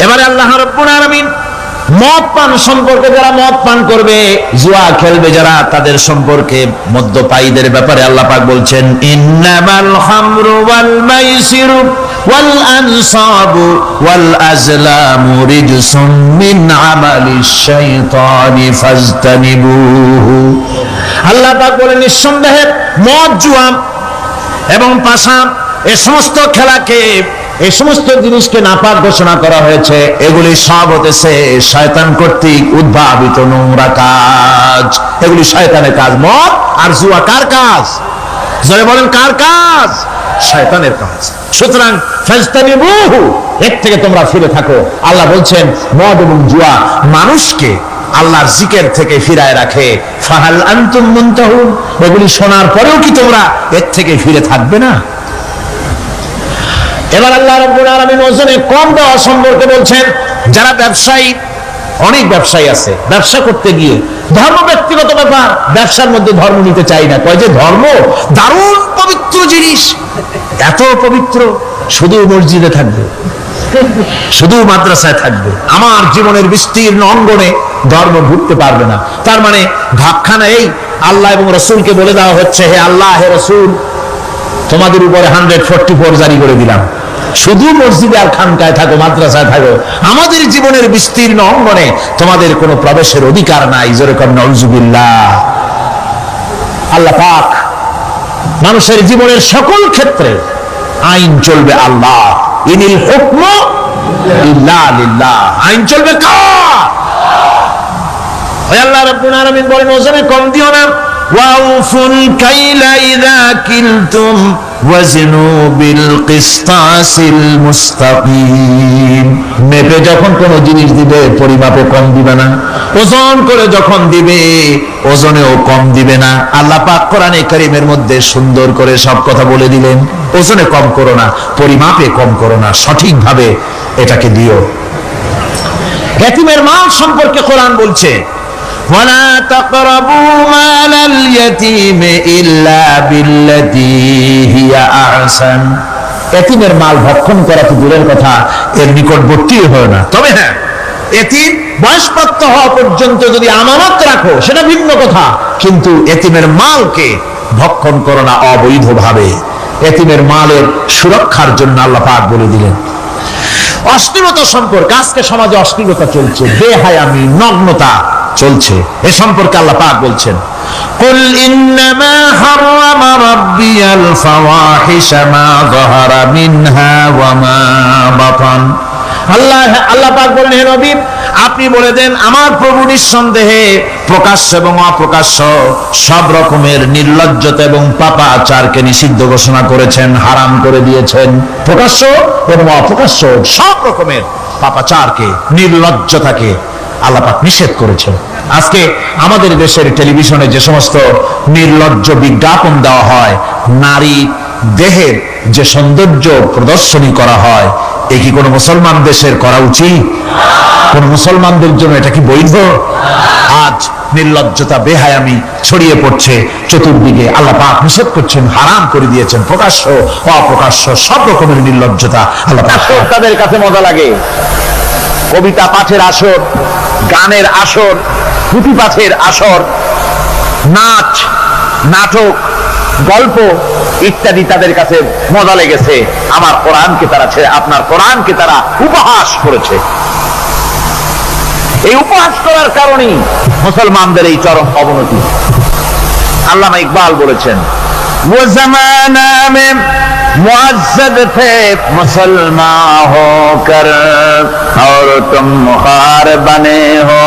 এবারে আল্লাহ রাব্বুল আলামিন মদ পান সম্পর্কে, যারা মদ পান করবে, জুয়া খেলবে যারা, তাদের সম্পর্কে মদ্যপায়ীদের ব্যাপারে আল্লাহ পাক বলছেন, ইন্নামাল খামরু ওয়াল মাইসিরু ওয়াল আনসাবু ওয়াল আজলামু রিজসুম মিন আমালিশ শাইতানি ফাজতানিবুহু। আল্লাহ পাক বলেন, নিঃসন্দেহে মদ, জুয়া এবং পাশা, এই সমস্ত খেলাকে, এই সমস্ত জিনিসকে নাপাক ঘোষণা করা হয়েছে। এগুলি সব হতেছে শয়তান কর্তৃক উদ্ভাবিত নোংরা কাজ। এগুলি শয়তানের কাজ। মদ আর জুয়া কার কাজ? যারা বলেন কার কাজ? শয়তানের কাজ। সুতরাং ফাজতানিবুহু, এর থেকে তোমরা ফিরে থাকো। আল্লাহ বলছেন মদ এবং জুয়া মানুষকে আল্লাহর জিকির থেকে ফিরায় রাখে। ফাহাল আনতুম মুনতাহুন, এগুলি শোনার পরেও কি তোমরা এর থেকে ফিরে থাকবে না? এবার আল্লাহ রাব্বুল আলামিন ওজনে কম দেওয়া সম্পর্কে বলছেন। যারা ব্যবসায়ী, অনেক ব্যবসায়ী আছে, ব্যবসা করতে গিয়ে ধর্ম ব্যক্তিগত ব্যাপার, ব্যবসার মধ্যে ধর্ম নিতে চাই না। কয় যে ধর্ম দারুণ পবিত্র জিনিস, এত পবিত্র, শুধু মসজিদে থাকবে, শুধু মাদ্রাসায় থাকবে, আমার জীবনের বিস্তীর্ণ অঙ্গনে ধর্ম ঢুকতে পারবে না। তার মানে ভাবখানা এই, আল্লাহ এবং রসুলকে বলে দেওয়া হচ্ছে, হে আল্লাহ, হে রসুল, তোমাদের উপরে 144 জারি করে দিলাম, শুধু মসজিদে আর খানকায় থাকো, মাদ্রাসায় থাকো, আমাদের জীবনের বিস্তীর্ণ অঙ্গনে তোমাদের কোনো প্রবেশের অধিকার নাই। যেরকম নাউজুবিল্লাহ। আল্লাহ পাক মানুষের জীবনের সকল ক্ষেত্রে আইন চলবে আল্লাহ, ইনিল হুকমু ইল্লা লিল্লাহ। আইন চলবে কার? ওই আল্লাহ রাব্বুল আলামিন বলেন, ওজনে কম দিও না। ওয়াউফুল কাইলা ইযা কিলতুম ওয়াজনু বিল কিসতাসিল মুস্তাকিম। মেপে যখন কোন জিনিস দিবে, পরিমাপে কম দিবে না। ওজন করে যখন দিবে, ওজনেও কম দিবে না। আল্লাহ পাক কোরআনে কারীমের মধ্যে সুন্দর করে সব কথা বলে দিলেন। ওজনে কম করো না, পরিমাপে কম করো না, সঠিকভাবে এটাকে দিও। ইয়াতীমের মাল সম্পর্কে কোরআন বলছে, ولا تقربوا مال اليتيم إلا بالتي هي أحسن। এতিমের মাল ভক্ষণ করা তো দূরের কথা, এর নিকটবর্তী হয় না। তবে হ্যাঁ, এতিম বয়সপ্রাপ্ত হওয়া পর্যন্ত যদি আমানত রাখো, সেটা ভিন্ন কথা, কিন্তু এতিমের মালকে ভক্ষণ করো না অবৈধভাবে। এতিমের মালের সুরক্ষার জন্য আল্লাহ পাক বলে দিলেন। অশ্লীলতা সম্পর্কে, আজকে সমাজে অশ্লীলতা চলছে, বেহায়ামি, নগ্নতা চলছে, এ সম্পর্কে আল্লাহ পাক বলছেন, কুল ইন্নামা হারামা রাব্বিয়াল ফাওয়াহিশা মা যাহারা মিনহা ওয়া মা বাতান। আল্লাহ পাক বলেন, হে নবী, আপনি বলে দেন, আমার প্রভু নিঃসন্দেহে প্রকাশ্য এবং অপ্রকাশ্য সব রকমের নির্লজ্জতা এবং পাপাচারকে নিষিদ্ধ ঘোষণা করেছেন, হারাম করে দিয়েছেন। প্রকাশ্য এবং অপ্রকাশ্য সব রকমের পাপাচারকে, নির্লজ্জতাকে আল্লাহ পাক নিষেধ করেছেন। আজকে আমাদের দেশের টেলিভিশনে যে সমস্ত নির্লজ্জ বিজ্ঞাপন দেওয়া হয়, নারী দেহের যে সৌন্দর্য প্রদর্শনী করা হয়, এ কি কোনো মুসলমান দেশের করা উচিত? কোন মুসলমানদের জন্য এটা কি বৈধ? আজ নির্লজ্জতা, বেহায়ামি ছড়িয়ে পড়ছে চতুর্দিকে। আল্লাহ পাক নিষেধ করছেন, হারাম করে দিয়েছেন। প্রকাশ্য অপ্রকাশ্য সব রকমের নির্লজ্জতা আল্লাহ পাক। তাদের কাছে মজা লাগে, কবিতা পাঠের আসর, গানের আসর, পুঁথি পাঠের আসর, নাচ, নাটক, গল্প ইত্যাদি তাদের কাছে মজা লেগেছে। আমার কোরআনকে তারা আপনার কোরআনকে তারা উপহাস করেছে। এই উপহাস করার কারণেই মুসলমানদের এই চরম অবনতি। আল্লামা ইকবাল বলেছেন, वो जमाना में मुअज़्ज़ज़ थे मुसलमान होकर और तुम मुखार बने हो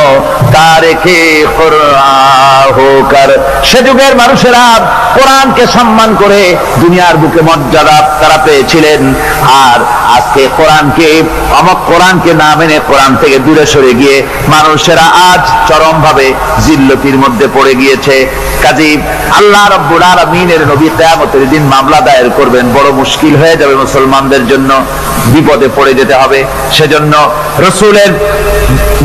तारिके कुरआन होकर। সে যুগের মানুষেরা কোরআনকে সম্মান করে দুনিয়ার বুকে মর্যাদা তারা পেয়েছিলেন, আর আজকে কোরআনকে না মেনে কোরআন থেকে দূরে সরে গিয়ে মানুষেরা আজ চরম ভাবে জিল্লতির মধ্যে পড়ে গিয়েছে। কাজী আল্লাহ রাব্বুল আলামিনের নবী কিয়ামতের দিন মামলা দায়ের করবেন, বড় মুশকিল হয়ে যাবে মুসলমানদের জন্য, বিপদে পড়ে যেতে হবে। সেজন্য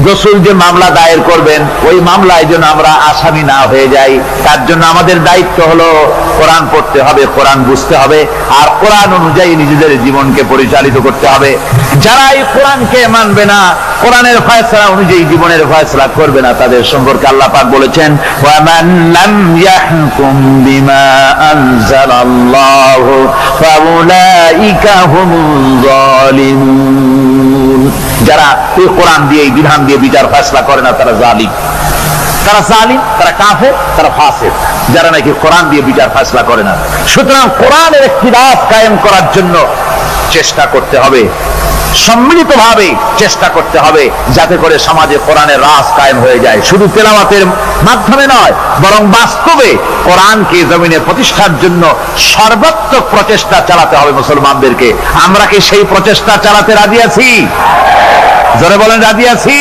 রসূল যে মামলা দায়ের করবেন, ওই মামলায় যেন আমরা আসামি না হয়ে যাই, তার জন্য আমাদের দায়িত্ব হলো কোরআন পড়তে হবে, কোরআন বুঝতে হবে, আর কোরআন অনুযায়ী নিজেদের জীবনকে পরিচালিত করতে হবে। যারা এই কোরআনকে মানবে না, কোরআনের ফয়সালা অনুযায়ী জীবনের ফয়সালা করবে না, তাদের সম্পর্কে আল্লাহ পাক বলেছেন, ওয়ামান লাম ইয়াহকুম বিমা আনজালাল্লাহু ফাউলাইকা হুমুল যালিমুন। যারা এই কোরআন দিয়ে, এই বিধান দিয়ে বিচার ফয়সালা করে না, তারা জালিম, তারা কাফের, তারা ফাসিক, যারা নাকি কোরআন দিয়ে বিচার ফয়সালা করে না। সুতরাং কোরআনের ইখতিলাফ কায়েম করার জন্য চেষ্টা করতে হবে, সম্মিলিতভাবে চেষ্টা করতে হবে, যাতে করে সমাজে কোরআনের রাজ কায়েম হয়ে যায়। শুধু তেলাওয়াতের মাধ্যমে নয়, বরং বাস্তবে কোরআনকে জমিনে প্রতিষ্ঠার জন্য সর্বাত্মক প্রচেষ্টা চালাতে হবে মুসলমানদেরকে। আমরা কি সেই প্রচেষ্টা চালাতে রাজি আছি? জোরে বলেন, রাজি আছি?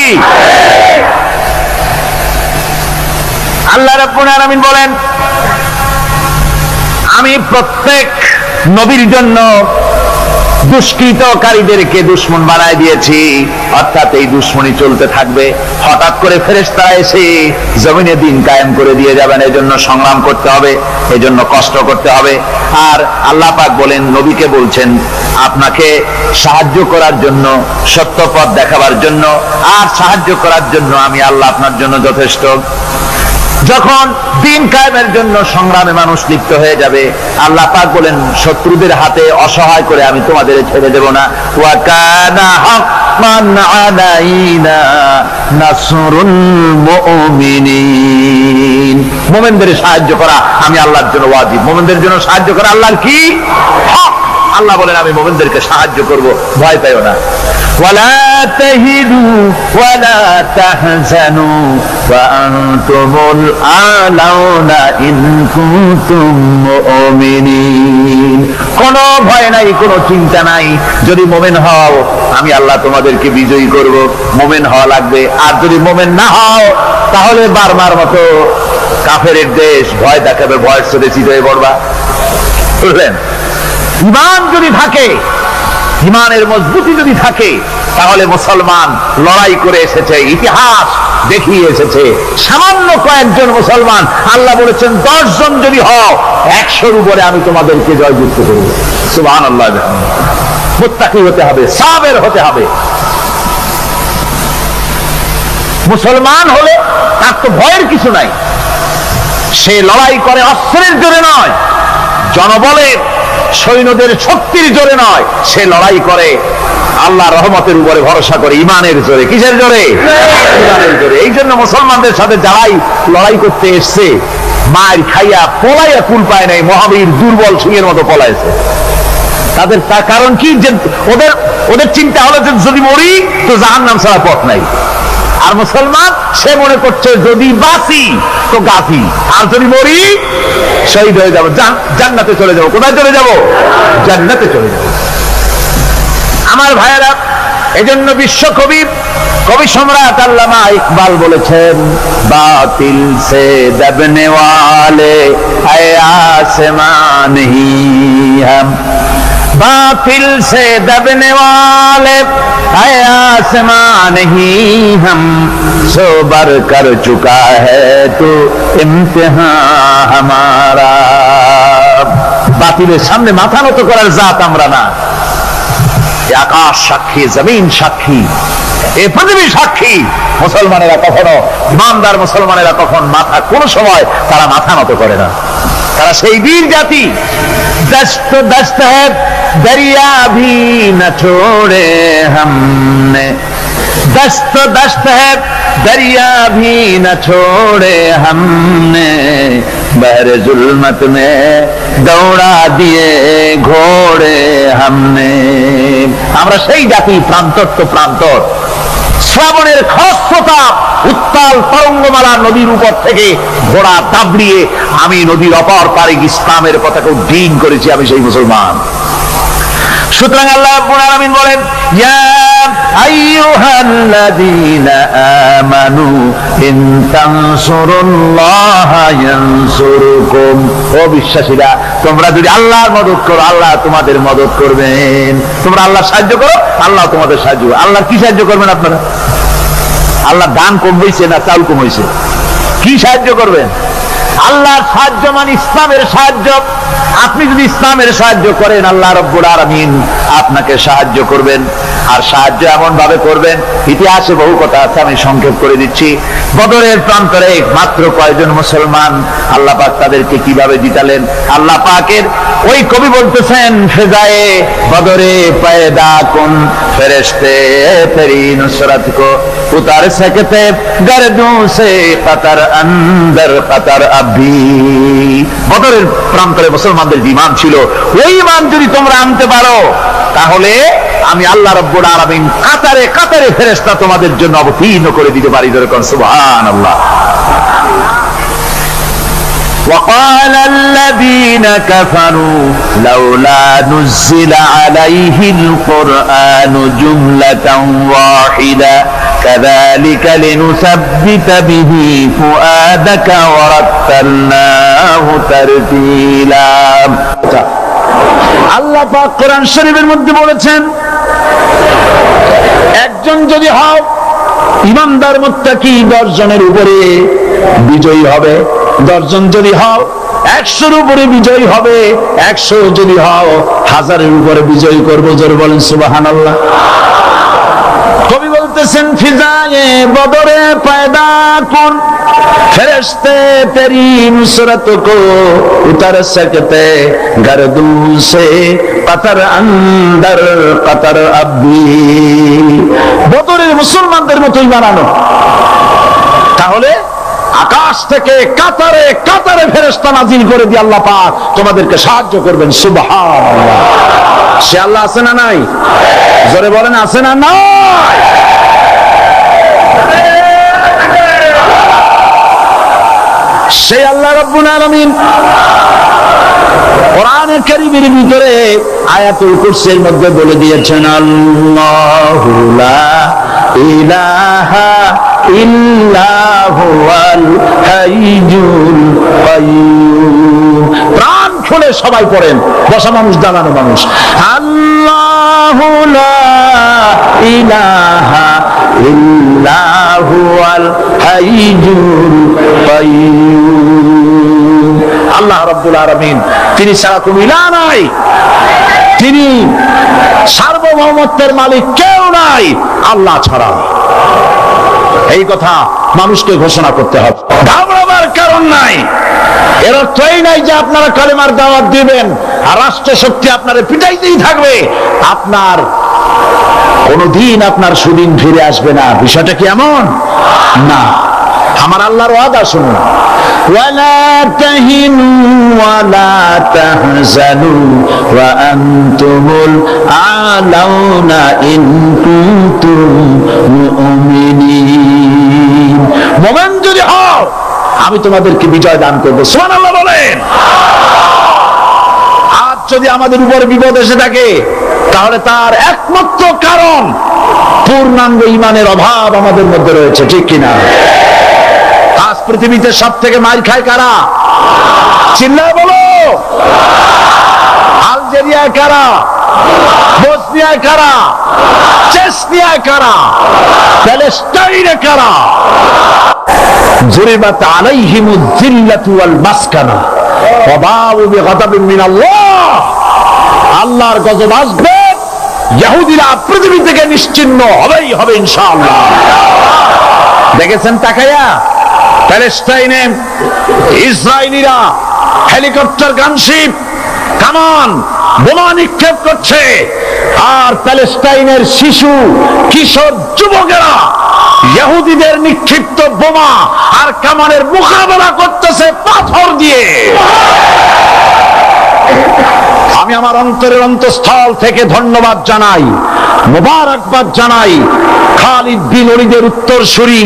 আল্লাহ রাব্বুল আলামিন বলেন, আমি প্রত্যেক নবীর জন্য দুষ্কৃতকারীদেরকে দুশমন বানায় দিয়েছি, অর্থাৎ এই দুশমনী চলতে থাকবে। হঠাৎ করে ফেরেশতারা এসে জমিনে দিন কায়েম করে দিয়ে যাবেন, এজন্য সংগ্রাম করতে হবে, এজন্য কষ্ট করতে হবে। আর আল্লাহ পাক বলেন, নবীকে বলছেন, আপনাকে সাহায্য করার জন্য, সত্য পথ দেখাবার জন্য আর সাহায্য করার জন্য আমি আল্লাহ আপনার জন্য যথেষ্ট। যখন দিন কায়েমের জন্য সংগ্রামে মানুষ লিপ্ত হয়ে যাবে, আল্লাহ পাক বলেন, শত্রুদের হাতে অসহায় করে আমি তোমাদের ছেড়ে দেব না। ওয়া কানা হাক্কান আলাইনা নাসরুল মুমিনিন। মুমিনদের সাহায্য করা আমি আল্লাহর জন্য ওয়াজিব। মুমিনদের জন্য সাহায্য করা আল্লাহর কি হক। আল্লাহ বলেন, আমি মুমিনদেরকে সাহায্য করব, ভয় পাইও না। ওয়ালা তাহিনু ওয়ালা তাহজানু ওয়া আনতুমুল আলাউনা ইন কুনতুম মুমিনিন। কোনো ভয় নাই, কোনো চিন্তা নাই, যদি মুমিন হও আমি আল্লাহ তোমাদেরকে বিজয়ী করব। মুমিন হওয়া লাগবে, আর যদি মুমিন না হও তাহলে বারবার মতো কাফেরের দেশ ভয় দেখাবে, ভয়ের সাথে চিত হয়ে পড়বা। বুঝলেন? ঈমান যদি থাকে, ঈমানের মজবুতি যদি থাকে, তাহলে মুসলমান লড়াই করে এসেছে, ইতিহাস দেখিয়ে এসেছে। সামান্য কয়েকজন মুসলমান, আল্লাহ বলেছেন 10 জন যদি হও 100-র উপরে আমি তোমাদেরকে জয়যুক্ত করব। সুবহানাল্লাহ। মুত্তাকি হতে হবে, সাবের হতে হবে। মুসলমান হলে তার তো ভয়ের কিছু নাই, সে লড়াই করে অস্ত্রের জোরে নয়, জনবলের সৈন্যদের শক্তির জোরে নয়, সে লড়াই করে আল্লাহর রহমতের উপরে ভরসা করে, ঈমানের জোরে। কিসের জোরে? ঈমানের জোরে। এই জন্য মুসলমানদের সাথে যারাই লড়াই করতে এসছে, মার খাইয়া পলাইয়া কুল পায় নাই, মহাবীর দুর্বল সিংহের মতো পলাইছে। তাদের তার কারণ কি? যে ওদের চিন্তা হলো যে যদি মরি তো জাহান্নাম ছাড়া পথ নাই। আর মুসলমান সে মনে করছে যদি বাঁচি তো গাফি, আর যদি মরি শহীদ হয়ে যাবো, জান্নাতে চলে যাবো। কোথায় চলে যাবো? জান্নাতে চলে যাবো। আমার ভাইয়েরা, এজন্য বিশ্বকবি কবি সম্রাট আল্লামা ইকবাল বলেছেন, বাতিল সে দবনে ওয়ালে है आसमान ही हम, बातिल से दबने वाले है आसमान ही हम, सो बर कर चुका है तो इम्तिहान हमारा। বাতিলের সামনে মাথা নত করার জাত আমরা না। আকাশ সাক্ষী, জমিন সাক্ষী, এই পৃথিবী সাক্ষী। মুসলমানেরা কখনো, ইমানদার মুসলমানেরা কখন মাথা, কোন সময় তারা মাথা নত করে না। তারা সেই বীর জাতি। দস্ত দস্ত है दरिया भी न छोड़े हमने, दस्त दस्त है दरिया भी न छोड़े हमने, बहरे जुल्मत में दौड़ा दिए घोड़े हमने। আমরা সেই জাতি, প্রান্তর তো প্রান্তর। শ্রাবণের খস্রতা উত্তাল তরঙ্গমালা নদীর উপর থেকে ঘোড়া দাবড়িয়ে আমি নদীর অপর পারে ইসলামের পতাকা উড্ডীন করেছি, আমি সেই মুসলমান। সুতরাং আল্লাহ রাব্বুল আলামিন বলেন, ইয়া আইয়ুহাল্লাযীনা আমানু ইন তানসুরুল্লাহা ইয়ানসুরকুম। ও বিশ্বাসীরা, তোমরা যদি আল্লাহর মদদ করো, আল্লাহ তোমাদের মদদ করবেন। তোমরা আল্লাহর সাহায্য করো, আল্লাহ তোমাদের সাহায্য করবে। আল্লাহর কি সাহায্য করবেন আপনারা? আল্লাহ দান কম হয়েছে না চাউল কম হয়েছে? কি সাহায্য করবেন? আল্লাহর সাহায্য মানে ইসলামের সাহায্য। আপনি যদি ইসলামের সাহায্য করেন, আল্লাহ রাব্বুল আলামিন আপনাকে সাহায্য করবেন। আর সাহায্য এমন ভাবে করবেন, ইতিহাসে বহু কথা আছে, আমি সংক্ষেপ করে দিচ্ছি। বদরের প্রান্তরে মাত্র কয়েকজন মুসলমান, আল্লাহ পাক তাদেরকে কিভাবে জিতালেন। আল্লাহ পাকের ওই কবি বলতেছেন, ফেজায়ে বদরে পয়দা কুন ফেরেশতে তেরি নুসরত কো উতার सकते गर्दों से कतर अंदर कतर अभी। বদরের প্রান্তরে মুসলমানদের ঈমান ছিল, ওই ঈমান যদি তোমরা আনতে পারো, তাহলে আমি আল্লাহ রাব্বুল আলামিন কাতারে কাতারে ফেরেশতা তোমাদের জন্য অবতীর্ণ করে দিতে পারি। যেরকম সুবহানাল্লাহ। وقال الذين كفروا لولا نزل عليه القرآن جملة واحدة كذلك لنثبت به فؤادك ورتلناه ترتيلا। আল্লাহ পাক কোরআন শরীফের মধ্যে বলেছেন, একজন যদি হও ইমানদার মুত্তাকি 10 জনের উপরে বিজয়ী হবে। 10 জন যদি হও 100-এর উপরে বিজয়ী হবে। 100 যদি হও 1000-এর উপরে বিজয়ী করবো। জোরে বলেন সুবহানাল্লাহ। কবি বলতেছেন, ফিজায়ে বদরে পয়দা কুন ফেরেশতে তেরি নুসরত কো উতার सकते गर्दू से कतर अंदर कतर अभी। বদরের মুসলমানদের মতো ঈমান আনো, তাহলে আকাশ থেকে কাতারে কাতারে ফেরেশতা নাজিল করে দিয়ে আল্লাহ পাক তোমাদেরকে সাহায্য করবেন। সুবহানাল্লাহ। সে আল্লাহ আছে না নাই? জোরে বলেন, আছে না নাই? সেই আল্লাহ রাব্বুল আলামিন কোরআনে কারীমের ভিতরে আয়াতুল কুরসির মধ্যে বলে দিয়েছেন, আল্লাহু লা ইলাহা ইল্লা হুয়াল হাইয়ুল কাইয়্যুম। প্রাণ খুলে সবাই পড়েন, বসা মানুষ, দাঁড়ানো মানুষ। আল্লাহু লা ইলাহা ইল্লা হুয়াল হাইয়ুল কাইয়্যুম। আল্লাহ রাব্বুল আলামিন, তিনি ছাড়া কোনো ইলাহ নাই। তিনি সার্বভৌমত্বের মালিক, কেউ নাই আল্লাহ ছাড়া। এই কথা মানুষকে ঘোষণা করতে হবে, ঘাবড়াবার কারণ নাই। এর অর্থ এই নাই যে আপনারা কালেমার দাওয়াত দিবেন আর রাষ্ট্র শক্তি আপনারা পিটাইতেই থাকবে, আপনার কোনদিন আপনার সুদিন ফিরে আসবে না। বিষয়টা কি এমন না। আমার আল্লাহর ওয়াদা শুনুন, ওয়ালা তাহিনু ওয়ালা তাহজানু ওয়া আনতুমুল আলাউনা ইন কুনতুম মুমিনিন। মুমিন যদি হও, আমি তোমাদেরকে বিজয় দান করব। সুবহানাল্লাহ বলেন। আজ যদি আমাদের উপর বিপদ এসে থাকে, তাহলে তার একমাত্র কারণ পূর্ণাঙ্গ ঈমানের অভাব আমাদের মধ্যে রয়েছে, ঠিক কিনা? আজ পৃথিবীতে সব থেকে মার খায় কারা? চিল্লায় বলো। আলজেরিয়ায় কারা? বসনিয়ায় কারা? চেচনিয়ায় কারা? প্যালেস্টাইনে কারা? জুরিবাত আলাইহিমুয যিল্লাতু ওয়াল মাসকানা ওয়া বাউ বিগাদাবিন মিনাল্লাহ। আল্লাহর গজব আসবে, ইহুদিরা পৃথিবী থেকে নিশ্চিহ্ন হবেই হবে ইনশাআল্লাহ। দেখেছেন তাকায়া প্যালেস্টাইনে ইসরায়েলিরা হেলিকপ্টার, গানশিপ, কামান, বোমা নিক্ষেপ করছে, আর প্যালেস্টাইনের শিশু, কিশোর, যুবকেরা ইহুদিদের নিক্ষিপ্ত বোমা আর কামানের মোকাবেলা করতেছে পাথর দিয়ে। আমি আমার অন্তরের অন্তঃস্থল থেকে ধন্যবাদ জানাই, মোবারকবাদ জানাই খালিদ বিন ওলীদের উত্তরসূরি,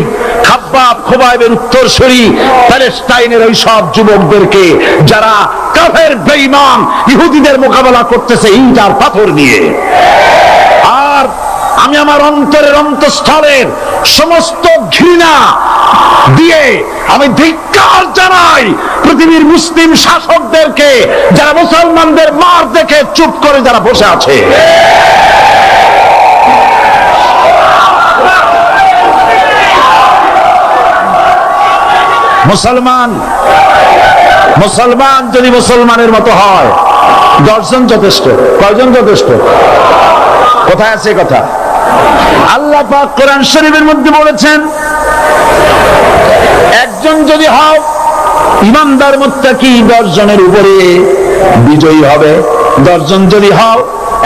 খাব্বাব খোবাইবের উত্তরসূরি প্যালেস্টাইনের ওই সব যুবকদেরকে যারা কাফের বেঈমান ইহুদিদের মোকাবেলা করতেছে ইট আর পাথর দিয়ে। আর আমি আমার অন্তরের অন্তঃস্থলের সমস্ত ঘৃণা দিয়ে আমি ধিক্কার জানাই পৃথিবীর মুসলিম শাসকদেরকে, যারা মুসলমানদের মার দেখে চুপ করে যারা বসে আছে। মুসলমান যদি মুসলমানের মতো হয়, 10 জন যথেষ্ট। কয়জন যথেষ্ট? কোথায় আছে কথা? আল্লাহ পাক কোরআন শরীফের মধ্যে বলেছেন, একজন যদি হও ইমানদার মুত্তাকি 10 জনের উপরে বিজয়ী হবে। 10 জন যদি হও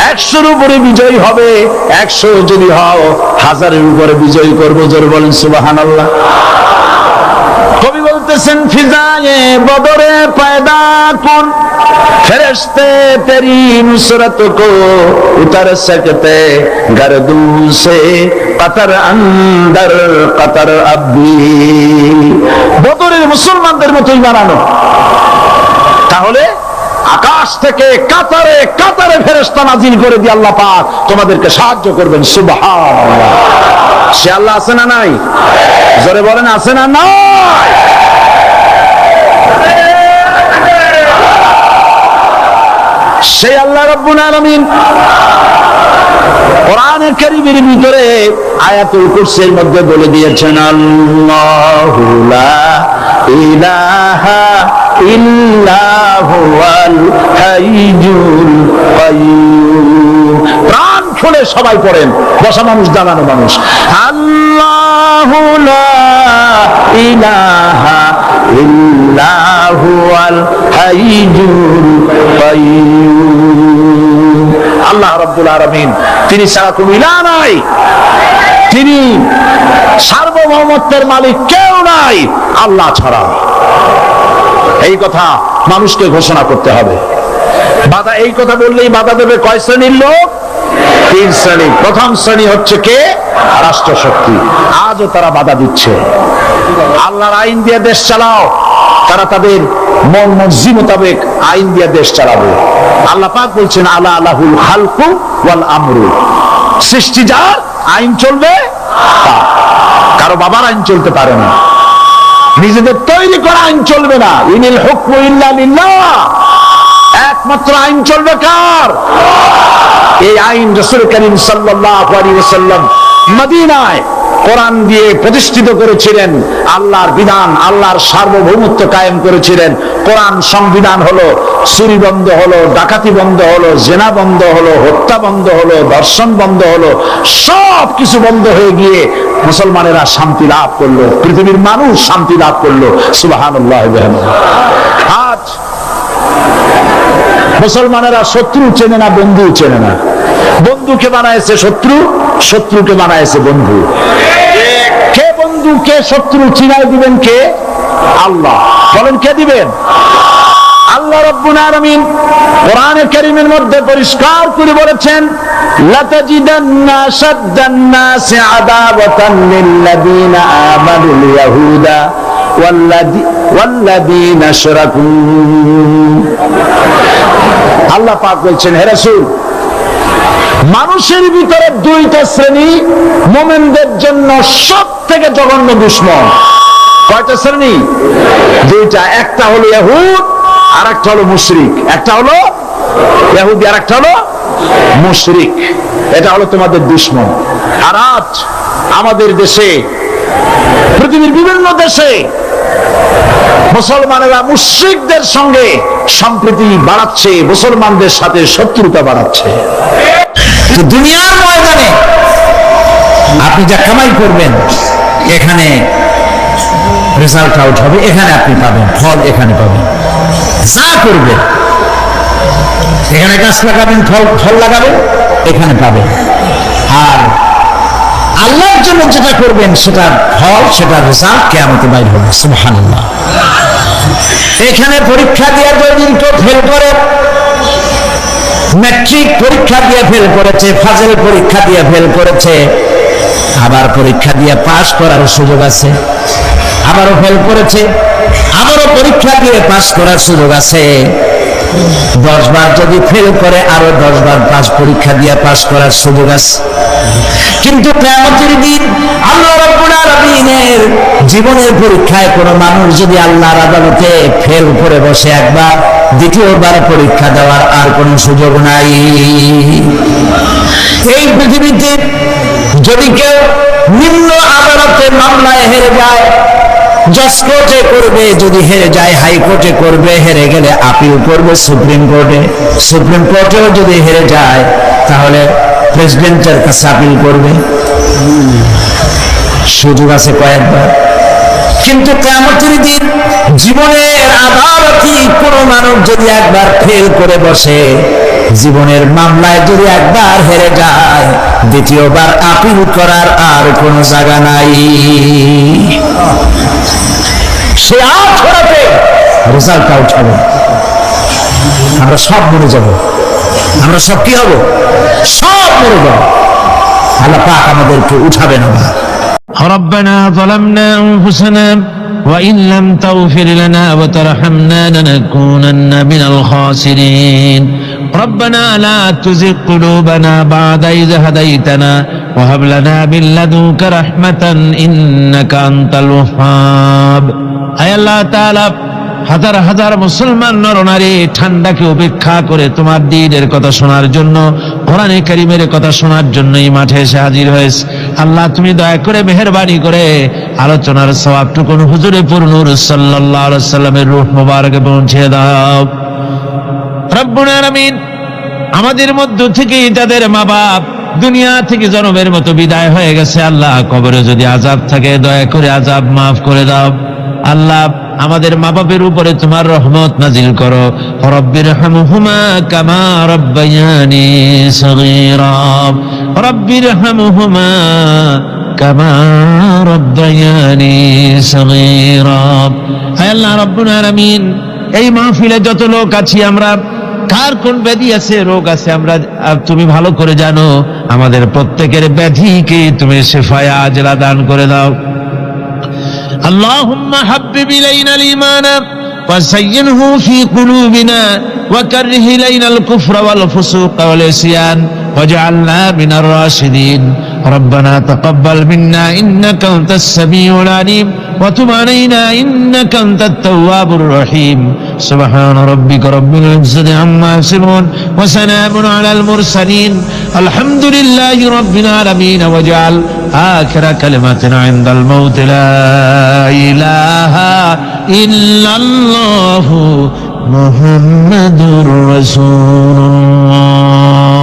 100-র উপরে বিজয়ী হবে। 100 যদি হও 1000-এর উপরে বিজয়ী করবো। জোরে বলেন সুবহানাল্লাহ। কবি বলতেছেন, ফিজায়ে বদরে পয়দা কুন ফেরেশতে তেরি নুসরত কো উতার सकते গর্দু সে কতর আন্দর কতর আবি। বদরের মুসলমানদের মতোই বানানো, তাহলে আকাশ থেকে কাতারে কাতারে ফেরেশতা নাজিল করে দিয়ে আল্লাহ পাক তোমাদেরকে সাহায্য করবেন। সুবহানাল্লাহ। সে আল্লাহ আছে না নাই? জোরে বলেন আছে না নাই? সেই আল্লাহ রাব্বুল আলামিন কোরআনে কারীমের ভিতরে আয়াতুল কুরসির মধ্যে বলে দিয়েছেন, আল্লাহু লা ইলাহা ইল্লা হুয়াল হাইয়ুল কাইয়্যুম। প্রাণ খুলে সবাই পড়েন, বসা মানুষ, দাঁড়ানো মানুষ। আল্লাহু লা ইলাহা ইল্লা হুয়াল হাইয়ুল কাইয়্যুম। আল্লাহ রাব্বুল আলামিন, তিনি ছাড়া কোনো ইলাহ নাই, তিনি সার্বভৌমত্বের মালিক, কেউ নাই আল্লাহ ছাড়া। এই কথা মানুষকে ঘোষণা করতে হবে। বাধা, এই কথা বললেই বাধা দেবে কয় শ্রেণীর লোক? 3 শ্রেণী। প্রথম শ্রেণী হচ্ছে কে? রাষ্ট্রশক্তি। আজও তারা বাধা দিচ্ছে। আল্লাহর আইন দিয়ে দেশ চালাও, তারা তাদের মন মর্জি মোতাবেক আইন দিয়ে দেশ চালাবে। আল্লাহ পাক বলছেন, আলা আলাহুল খালকু ওয়াল আমরু। সৃষ্টি যার, আইন চলবে তার। কারো বাবার আইন চলতে পারে না, নিজেদের তৈরি করা আইন চলবে না। ইনিল হুকমু ইল্লা লিল্লাহ। একমাত্র আইন চলবে কার? এই আইন রাসূল করিম সাল্লাল্লাহু আলাইহি ওয়াসাল্লাম মদিনায় কোরআন দিয়ে প্রতিষ্ঠিত করেছিলেন। আল্লাহর বিধান, আল্লাহর সার্বভৌমত্ব কায়েম করেছিলেন। কোরআন সংবিধান হলো, চুরি বন্ধ হলো, ডাকাতি বন্ধ হলো, জেনা বন্ধ হলো, হত্যা বন্ধ হলো, ধর্ষণ বন্ধ হলো, সব কিছু বন্ধ হয়ে গিয়ে মুসলমানেরা শান্তি লাভ করলো, পৃথিবীর মানুষ শান্তি লাভ করলো। সুবহানাল্লাহ। আজ মুসলমানেরা শত্রু চেনে না, বন্ধু চেনে না। বন্ধুকে বানাইছে শত্রু, শত্রুকে বানাইছে বন্ধু। কে বন্ধু কে শত্রু চিনাই দিবেন কে? আল্লাহ। বলেন কে দিবেন? আল্লাহ রাব্বুল আলামিন কোরআনে কারীমের মধ্যে পরিষ্কার করে বলেছেন, লাতাজিদান্না শাদ্দান নাসি আদাওয়াতান লিল্লাযীনা আমানুল ইয়াহুদা ওয়াল্লাযীনা আশরাকু। আল্লাহ পাক বলছেন, হে রাসূল, মানুষের ভিতরে দুইটা শ্রেণী মুমিনদের জন্য সব থেকে জঘন্য দুশমন। কয়টা শ্রেণী? দুইটা। একটা হলো ইহুদ, আর একটা হলো মুশরিক। একটা হলো ইহুদি, আর একটা হলো মুশরিক। এটা হলো তোমাদের দুশমন। আর আজ আমাদের দেশে, পৃথিবীর বিভিন্ন দেশে মুসলমানেরা মুশরিকদের সঙ্গে সম্প্রীতি বাড়াচ্ছে, মুসলমানদের সাথে শত্রুতা বাড়াচ্ছে। তো দুনিয়ার ময়দানে আপনি যা কামাই করবেন, এখানে রেজাল্ট আউট হবে, এখানে আপনি পাবেন ফল, এখানে পাবেন। যা করবেন, এখানে গাছ লাগাবেন, ফল লাগাবেন, এখানে পাবেন। আর আল্লাহর জন্য যেটা করবেন, সেটার ফল, সেটার রেজাল্ট কিয়ামতে বাইর হবে। সুবহানাল্লাহ। এখানে পরীক্ষা দিয়ে যদি কেউ ফেল করে, ম্যাট্রিক পরীক্ষা দিয়ে ফেল করেছে, ফাজিল পরীক্ষা দিয়ে ফেল করেছে, আবার পরীক্ষা দিয়ে পাস করার সুযোগ আছে, আবারও ফেল করেছে, আবারও পরীক্ষা দিয়ে পাস করার সুযোগ আছে। 10 বার যদি ফেল করে, আরো 10 বার পরীক্ষা দিয়ে পাস করার সুযোগ আছে। কিন্তু কিয়ামতের দিন আল্লাহ রাব্বুল আলামিনের জীবনের পরীক্ষায় কোনো মানুষ যদি আল্লাহর আদালতে ফেল করে বসে একবার, দ্বিতীয়বার পরীক্ষা দেওয়ার আর কোনো সুযোগ নাই। এই পৃথিবীতে যদি কেউ নিম্ন আদালতে মামলায় হেরে যায়, জজ কোর্টে করবে, যদি হেরে যায় হাইকোর্টে করবে, হেরে গেলে আপিল করবে সুপ্রিম কোর্টে, সুপ্রিম কোর্টেও যদি হেরে যায় তাহলে প্রেসিডেন্টের কাছে আপিল করবে। সুযোগ আছে কয়েকবার। কিন্তু কিয়ামতের দিন জীবনের আদালতে কোনো মানব যদি একবার ফেল করে বসে, জীবনের মামলায় যদি একবার হেরে যায়, দ্বিতীয়বার আপিল করার আর কোনো জায়গা নাই। সে আখেরাতে রেজাল্ট আউট হবে। আমরা সব মরে যাব, আমরা সব কি হব? সব মরে যাব। আল্লাহ পাক আমাদেরকে উঠাবেন না। ربنا ظلمنا أنفسنا وإن لم تغفر لنا وترحمنا لنكونن من الخاسرين ربنا لا تزغ قلوبنا بعد إذ هديتنا وهب لنا من لدنك رحمة إنك أنت الوهاب أي الله تعالى হাজার হাজার মুসলমান নরনারী ঠান্ডাকে উপেক্ষা করে তোমার দ্বীনের কথা শোনার জন্য, কোরআনে কারীমের কথা শোনার জন্য এই মাঠে এসে হাজির হয়েছে। আল্লাহ তুমি দয়া করে মেহেরবানি করে আলোচনার সওয়াবটুকু হুজুরে পুরনূর সাল্লাল্লাহু আলাইহি ওয়াসাল্লামের রূহ মুবারকে পৌঁছে দাও। রব্বুল আলামিন, আমাদের মধ্য থেকে যাদের মা বাপ দুনিয়া থেকে জনমের মতো বিদায় হয়ে গেছে, আল্লাহ কবরে যদি আযাব থাকে দয়া করে আযাব মাফ করে দাও। আল্লাহ আমাদের মা বাপের উপরে তোমার রহমত নাজিল করো। রব্বিরহামহুমা কামা রাব্বায়ানি সগীরা, রব্বিরহামহুমা কামা রাব্বায়ানি সগীরা। হে আল্লাহ রাব্বুল আলামিন, এই মাহফিলে যত লোক আছি আমরা, কার কোন ব্যাধি আছে, রোগ আছে, আমরা তুমি ভালো করে জানো। আমাদের প্রত্যেকের ব্যাধিকে তুমি শিফায়ে আজলা দান করে দাও। اللهم حبب إلينا الإيمان وزينه في قلوبنا وكره إلينا الكفر والفسوق والعصيان واجعلنا من الراشدين ربنا تقبل منا إنك أنت السميع العليم وتب علينا إنك أنت التواب الرحيم سبحان ربك رب العزة عما يصفون وسلام على المرسلين الحمد لله رب العالمين واجعل آخر كلمتنا عند الموت لا إله إلا الله محمد رسول الله.